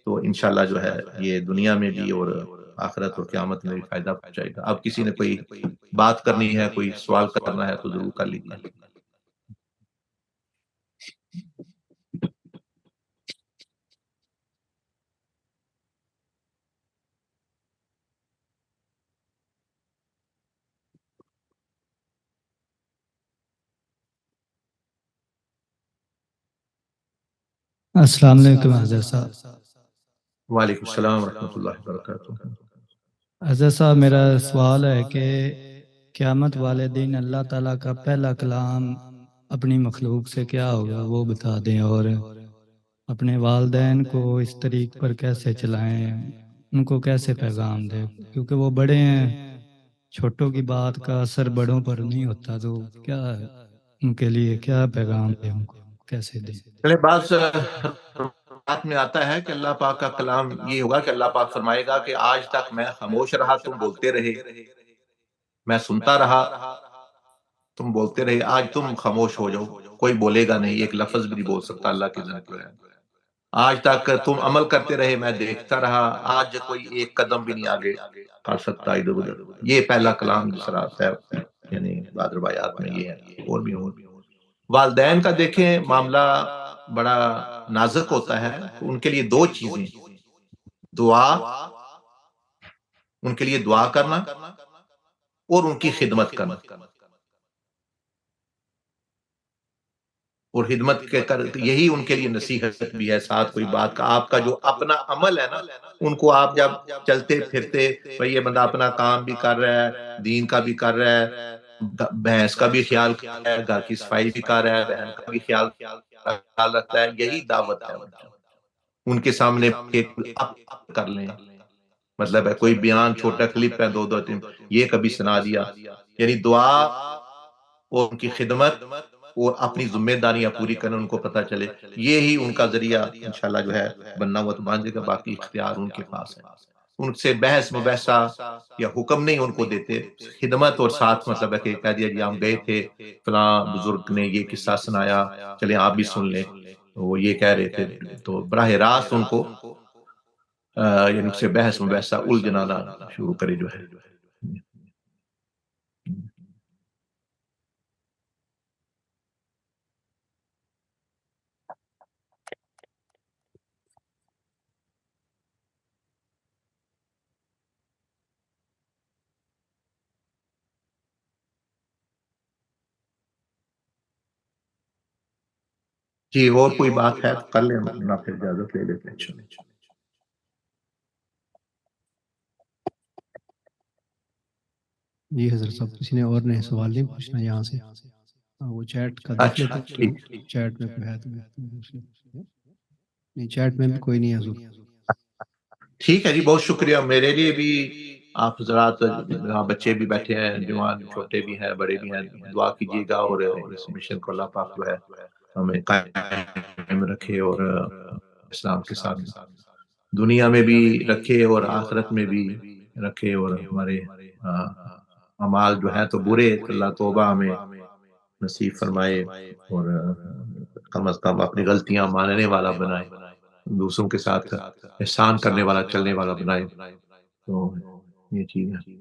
تو انشاءاللہ جو ہے یہ دنیا میں بھی اور آخرت اور قیامت میں بھی فائدہ پہنچائے گا۔ اب کسی نے کوئی بات کرنی ہے، کوئی سوال کرنا ہے تو ضرور کر لیجیے۔ السلام علیکم حضرت صاحب۔ وعلیکم السلام ورحمۃ اللہ وبرکاتہ۔ حضرت صاحب میرا سوال ہے کہ قیامت والے دن اللہ تعالیٰ کا پہلا کلام اپنی مخلوق سے کیا ہوگا وہ بتا دیں، اور اپنے والدین کو اس طریق پر کیسے چلائیں، ان کو کیسے پیغام دیں، کیونکہ وہ بڑے ہیں، چھوٹوں کی بات کا اثر بڑوں پر نہیں ہوتا، تو کیا ان کے لیے کیا پیغام دیں، ان کو کیسے دیں؟ چلے بعض بات میں آتا ہے کہ اللہ پاک کا کلام یہ ہوگا کہ اللہ پاک فرمائے گا کہ آج تک میں خاموش رہا، تم بولتے رہے، میں سنتا رہا، تم بولتے رہے، آج تم خاموش ہو جاؤ، کوئی بولے گا نہیں، ایک لفظ بھی نہیں بول سکتا اللہ کی ذات ہے۔ آج تک تم عمل کرتے رہے، میں دیکھتا رہا، آج کوئی ایک قدم بھی نہیں آگے کر سکتا ادھر ادھر۔ یہ پہلا کلام جس طرح آتا ہے، یعنی بعض روایات میں یہ ہے، اور بھی ہوں۔ والدین کا دیکھیں معاملہ بڑا نازک ہوتا ہے، تو ان کے لیے 2 چیزیں، دعا، ان کے لیے دعا کرنا اور ان کی خدمت کرنا، اور خدمت کے کر یہی ان کے لیے نصیحت بھی ہے، ساتھ کوئی بات کا آپ کا جو اپنا عمل ہے نا، ان کو آپ جب چلتے پھرتے بھئی یہ بندہ اپنا کام بھی کر رہا ہے، دین کا بھی کر رہا ہے، بھینس کا بھی خیال کر رہا ہے، گھر کی صفائی بھی کر رہا ہے، بہن کا بھی خیال رکھتا ہے، یہی دعوت ہے ان کے سامنے ایک اپ کر لیں، مطلب ہے کوئی بیان چھوٹا کلپ ہے 2-2 3 یہ کبھی سنا دیا، یعنی دعا اور ان کی خدمت اور اپنی ذمہ داریاں پوری کریں، ان کو پتہ چلے، یہ ہی ان کا ذریعہ انشاءاللہ جو ہے بننا ہوا تو بن جائے گا، باقی اختیار ان کے پاس ہے۔ ان سے بحث مباحثہ یا حکم نہیں ان کو دیتے، خدمت اور ساتھ مطلب ہے کہ کہہ دیا جی ہم گئے تھے فلاں بزرگ نے یہ قصہ سنایا، چلیں آپ بھی سن لیں، وہ یہ کہہ رہے تھے، تو براہ راست ان کو یعنی ان سے بحث مباحثہ الجھنانا شروع کرے جو ہے۔ جی اور کوئی بات ہے تو کر لیں، نہ پھر اجازت لے لیتے ہیں انشاءاللہ۔ جی حضرت صاحب کسی نے اور نے سوال نہیں پوچھنا یہاں سے؟ وہ چیٹ کا دیکھ لیتے اچھا ٹھیک، چیٹ میں کوئی ہے تو نہیں، چیٹ میں بھی کوئی نہیں ہے حضور۔ ٹھیک ہے جی، بہت شکریہ۔ میرے لیے بھی آپ حضرات، یہاں بچے بھی بیٹھے ہیں، جوان چھوٹے بھی ہیں بڑے بھی ہیں، دعا کیجیے گا اور اس مشن کو اللہ پاک جو ہے ہمیں قائم رکھے اور اسلام کے ساتھ دنیا میں بھی رکھے اور آخرت میں بھی رکھے، اور ہمارے اعمال جو ہیں تو برے تو اللہ توبہ ہمیں نصیب فرمائے، اور کم از کم اپنی غلطیاں ماننے والا بنائے، دوسروں کے ساتھ احسان کرنے والا چلنے والا بنائے، تو یہ چیز ہے۔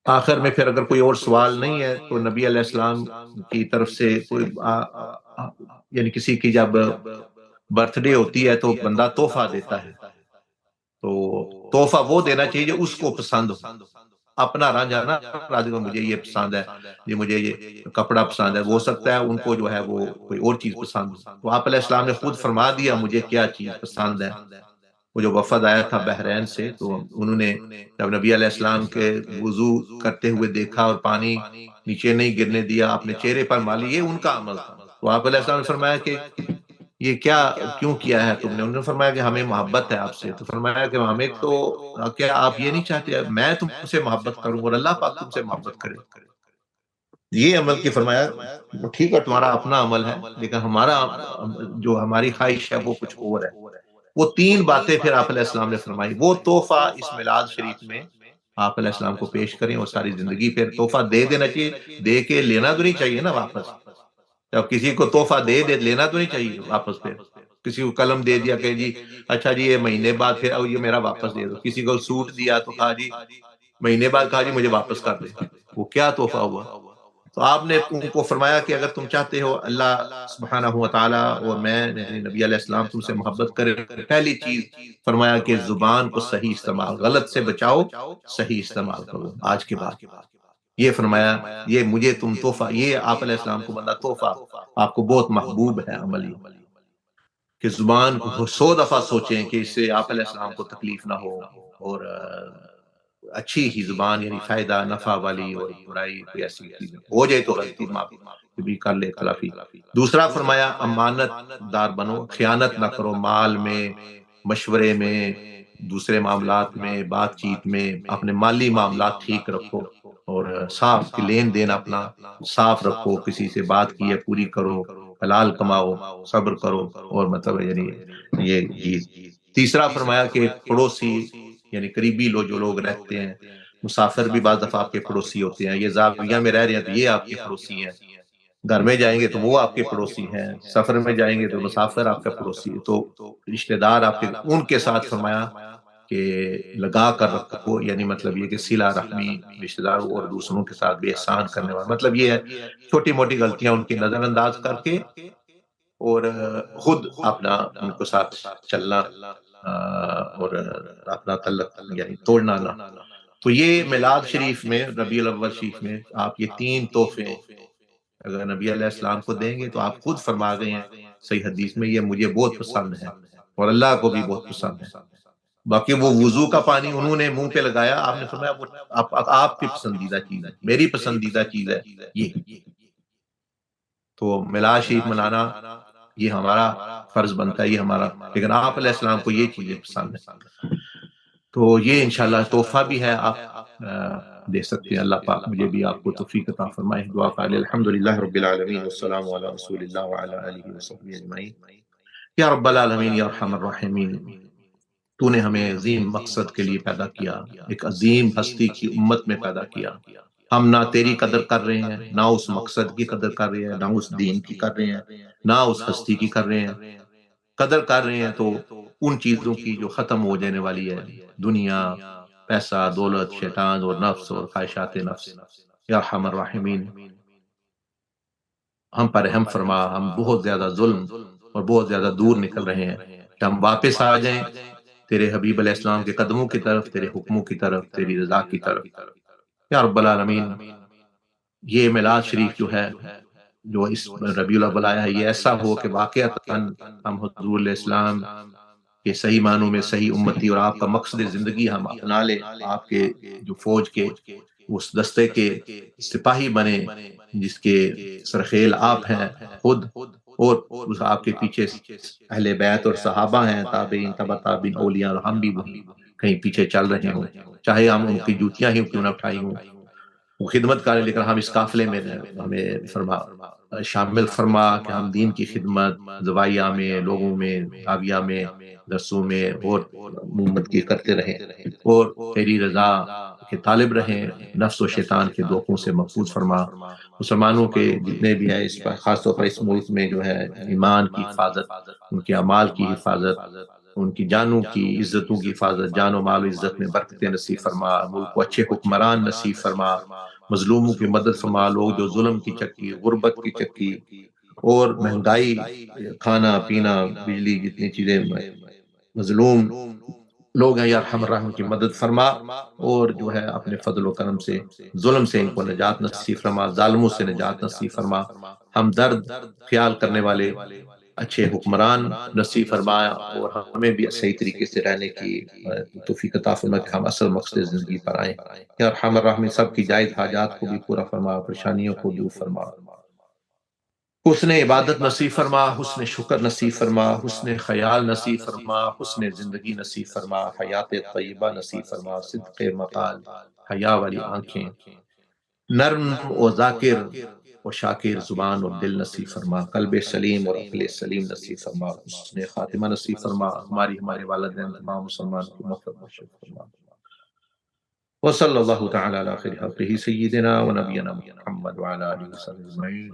آخر میں پھر اگر کوئی اور سوال نہیں ہے تو نبی علیہ السلام کی طرف سے کوئی یعنی کسی کی جب برتھ ڈے ہوتی ہے تو بندہ تحفہ دیتا ہے، تو تحفہ وہ دینا چاہیے جو اس کو پسند ہو۔ اپنا رانجھا نا راجا کو مجھے یہ پسند ہے، یہ مجھے یہ کپڑا پسند ہے، وہ ہو سکتا ہے ان کو جو ہے وہ کوئی اور چیز پسند ہو، تو آپ علیہ السلام نے خود فرما دیا مجھے کیا چیز پسند ہے۔ وہ جو وفد آیا تھا بحرین سے، تو انہوں نے جب نبی علیہ السلام کے وضو کرتے ہوئے دیکھا اور پانی نیچے نہیں گرنے دیا، اپنے چہرے پر مالی، یہ ان کا عمل تھا، تو آپ علیہ السلام نے فرمایا کہ یہ کیا کیوں کیا ہے تم نے؟ انہوں نے فرمایا کہ ہمیں محبت ہے آپ سے، تو فرمایا کہ ہمیں تو کیا آپ یہ نہیں چاہتے میں تم سے محبت کروں اور اللہ پاک تم سے محبت کرے؟ یہ عمل کی فرمایا ٹھیک ہے تمہارا اپنا عمل ہے، لیکن ہمارا جو ہماری خواہش ہے وہ کچھ اور ہے۔ وہ تین باتیں پھر آپ علیہ السلام نے فرمائی، وہ تحفہ اس میلاد شریف میں آپ علیہ السلام کو پیش کریں، اور ساری زندگی پھر تحفہ دے دینا چاہیے، دے کے لینا تو نہیں چاہیے نا واپس۔ جب کسی کو تحفہ دے لینا تو نہیں چاہیے واپس، پھر کسی کو قلم دے دیا کہ جی اچھا جی یہ مہینے بعد پھر یہ میرا واپس دے دو، کسی کو سوٹ دیا تو کہا جی مہینے بعد کہا جی مجھے واپس کر دے، وہ کیا تحفہ ہوا؟ تو آپ نے ان کو فرمایا کہ اگر تم چاہتے ہو اللہ سبحانہ و تعالیٰ اور میں یعنی نبی علیہ السلام تم سے محبت کرے، پہلی چیز فرمایا کہ زبان کو صحیح استعمال، غلط سے بچاؤ، صحیح استعمال کرو آج کے بعد۔ یہ فرمایا یہ مجھے تم تحفہ، یہ آپ علیہ السلام کو بندہ تحفہ آپ کو بہت محبوب ہے عملی، کہ زبان کو 100 دفعہ سوچیں کہ اس سے آپ علیہ السلام کو تکلیف نہ ہو، اور اچھی ہی زبان یعنی فائدہ نفع والی، اور برائی کوئی ایسی چیز ہو جائے تو غلطی معاف بھی کر لے تلافی۔ دوسرا فرمایا امانت دار بنو، خیانت نہ کرو، مال میں، مشورے میں، دوسرے معاملات میں، بات چیت میں، اپنے مالی معاملات ٹھیک رکھو، اور صاف کی لین دین اپنا صاف رکھو، کسی سے بات کی ہے پوری کرو، حلال کماؤ، صبر کرو، اور مطلب یعنی یہ چیز۔ تیسرا فرمایا کہ پڑوسی یعنی قریبی لوگ جو لوگ رہتے ہیں، مسافر بھی بعض دفعہ آپ کے پڑوسی ہوتے ہیں، یہ زاویہ میں رہ رہے ہیں تو یہ آپ کے پڑوسی ہیں، گھر میں جائیں گے تو وہ آپ کے پڑوسی ہیں، سفر میں جائیں گے تو مسافر آپ کا پڑوسی ہے، تو رشتہ دار آپ کے، ان کے ساتھ فرمایا کہ لگا کر رکھو، یعنی مطلب یہ کہ صلہ رحمی، رشتہ دار اور دوسروں کے ساتھ بھی احسان کرنے والا، مطلب یہ ہے چھوٹی موٹی غلطیاں ان کی نظر انداز کر کے، اور خود اپنا ان کو ساتھ چلنا، اور اپنا تعلق یعنی توڑنا نہ۔ تو یہ میلاد شریف میں، ربیع الاول شریف میں آپ یہ تین تحفے اگر نبی علیہ السلام کو دیں گے تو آپ خود فرما گئے ہیں صحیح حدیث میں، یہ مجھے بہت پسند ہے اور اللہ کو بھی بہت پسند ہے۔ باقی وہ وضو کا پانی انہوں نے منہ پہ لگایا، آپ نے فرمایا وہ آپ کی پسندیدہ چیز ہے، میری پسندیدہ چیز ہے یہ۔ تو میلاد شریف منانا یہ ہمارا فرض بنتا ہے، یہ ہمارا، لیکن آپ علیہ السلام کو یہ چیزیں پسند ہیں، تو یہ انشاءاللہ تحفہ بھی ہے آپ دے سکتے ہیں. اللہ پاک مجھے بھی آپ کو توفیق عطا فرمائے. دعا قائل الحمدللہ رب العالمین والسلام علی رسول اللہ وعلی آلہ وصحبہ اجمعین. یا رب العالمین یا ارحم الراحمین، تو نے ہمیں عظیم مقصد کے لیے پیدا کیا، ایک عظیم ہستی کی امت میں پیدا کیا. ہم نہ تیری قدر کر رہے ہیں، نہ اس مقصد کی قدر کر رہے ہیں، نہ اس دین کی کر رہے ہیں، نہ اس ہستی کی کر رہے ہیں. قدر کر رہے ہیں تو ان چیزوں کی جو ختم ہو جانے والی ہے، دنیا، پیسہ، دولت، شیطان اور نفس اور خواہشات نفس. یا ارحم الراحمین، ہم پر رحم فرما. ہم بہت زیادہ ظلم اور بہت زیادہ دور نکل رہے ہیں کہ ہم واپس آ جائیں تیرے حبیب علیہ السلام کے قدموں کی طرف، تیرے حکموں کی طرف، تیری رضا کی طرف. یا رب العالمین، یہ میلاد شریف جو ہے، جو اس ربیع الاول آیا ہے، یہ ایسا ہو کہ واقعتاً ہم حضور علیہ السلام کے صحیح معنوں میں صحیح امتی اور آپ کا مقصد زندگی ہم اپنا لیں. آپ کے جو فوج کے اس دستے کے سپاہی بنے جس کے سرخیل آپ ہیں خود، اور اس آپ کے پیچھے اہل بیت اور صحابہ ہیں، تابعین، تبع تابعین، اولیاء، اور ہم بھی وہی کہیں پیچھے چل رہے ہوں، چاہے ہم ان کی جوتیاں ہی کیوں نہ اٹھائی ہوں. وہ خدمت کریں، لیکن ہم اس قافلے میں ہمیں شامل فرما کہ ہم دین کی خدمت زوائیہ میں، لوگوں میں، دعویہ میں، درسوں میں اور امت کی کرتے رہیں، اور تیری رضا کے طالب رہیں. نفس و شیطان کے دھوکوں سے محفوظ فرما. مسلمانوں کے جتنے بھی ہیں، اس پر خاص طور پر اس ملک میں جو ہے، ایمان کی حفاظت، ان کے اعمال کی حفاظت، ان کی جانوں کی عزتوں کی حفاظت، جان و مال و عزت میں برکتیں نصیب فرما. ملک کو اچھے حکمران نصیب فرما. مظلوموں کی مدد فرما. لوگ جو ظلم کی چکی، غربت کی چکی اور مہنگائی، کھانا پینا، بجلی، جتنی چیزیں مظلوم لوگ ہیں، یا ارحم الراحمین کی مدد فرما. اور جو ہے اپنے فضل و کرم سے ظلم سے ان کو نجات نصیب فرما، ظالموں سے نجات نصیب فرما. ہم درد خیال کرنے والے اچھے حکمران نصیب فرمایا، اور ہمیں بھی صحیح طریقے سے رہنے کی توفیق عطا فرما کہ ہم اصل مقصد زندگی پر آئیں. یا ارحم الراحمین، سب کی جائز حاجات کو بھی پورا فرما، پریشانیوں کو دور فرما. حسن عبادت نصیب فرما، حسن شکر نصیب فرما، حسن خیال نصیب فرما، حسن زندگی نصیب فرما، حیات طیبہ نصیب فرما، صدق مقال، حیا والی آنکھیں، نرم و ذاکر و شاکر زبان اور دل نصیب فرما، قلب سلیم اور عقل سلیم نصیب فرما، حسن خاتمہ نصیب فرما. ہمارے والدین تمام مسلمان کی مغفرت بخش فرما. وصلی اللہ تعالی علی خیر خلقہ سیدنا و نبینا محمد وعلی آلہ وصحبہ اجمعین.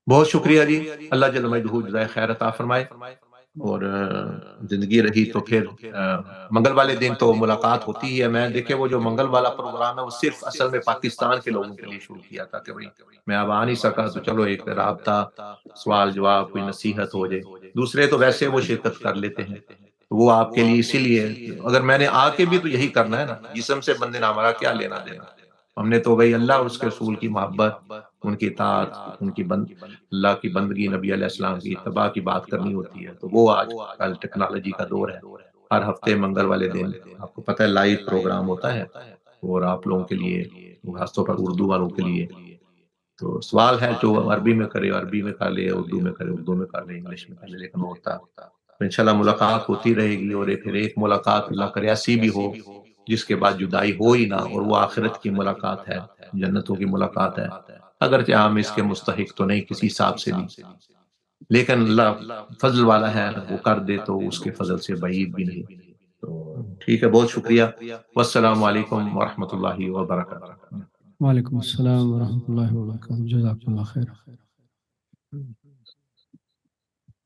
بہت شکریہ جی. اللہ جل مجدہ جزائے خیر عطا فرمائے. اور زندگی رہی تو پھر منگل والے دن تو ملاقات ہوتی ہی ہے. میں دیکھے وہ جو منگل والا پروگرام ہے، وہ صرف اصل میں پاکستان کے لوگوں کے لیے شروع کیا تھا کہ بھئی میں اب آ نہیں سکا تو چلو ایک رابطہ، سوال جواب، کوئی نصیحت ہو جائے. دوسرے تو ویسے وہ شرکت کر لیتے ہیں، وہ آپ کے لیے اسی لیے. اگر میں نے آ کے بھی تو یہی کرنا ہے نا، جسم سے بندے نے ہمارا کیا لینا دینا. ہم نے تو بھئی اللہ اور اس کے رسول کی محبت، ان کی اطاعت، ان کی اللہ کی بندگی، نبی علیہ السلام کی اتباع کی بات کرنی ہوتی ہے. تو وہ آج کل ٹیکنالوجی کا دور ہے. ہر ہفتے منگل والے دن آپ کو پتہ ہے لائیو پروگرام ہوتا ہے، اور آپ لوگوں کے لیے، خاص طور پر اردو والوں کے لیے. تو سوال ہے جو عربی میں کرے عربی میں کر لے، اردو میں کرے اردو میں کر لے، انگلش میں کر لے، لیکن ہوتا انشاءاللہ ملاقات ہوتی رہے گی. اور پھر ایک ملاقات اللہ کرے ایسی بھی ہو جس کے بعد جدائی ہو ہی نہ، اور وہ آخرت کی ملاقات ہے، جنتوں کی ملاقات ہے. اگرچہ ہم اس کے مستحق تو نہیں کسی حساب سے بھی، لیکن اللہ فضل والا ہے، وہ کر دے تو اس کے فضل سے بعید بھی نہیں. تو ٹھیک ہے، بہت شکریہ. والسلام علیکم ورحمۃ اللہ وبرکاتہ. وعلیکم السلام ورحمۃ اللہ وبرکاتہ. جزاک اللہ خیر.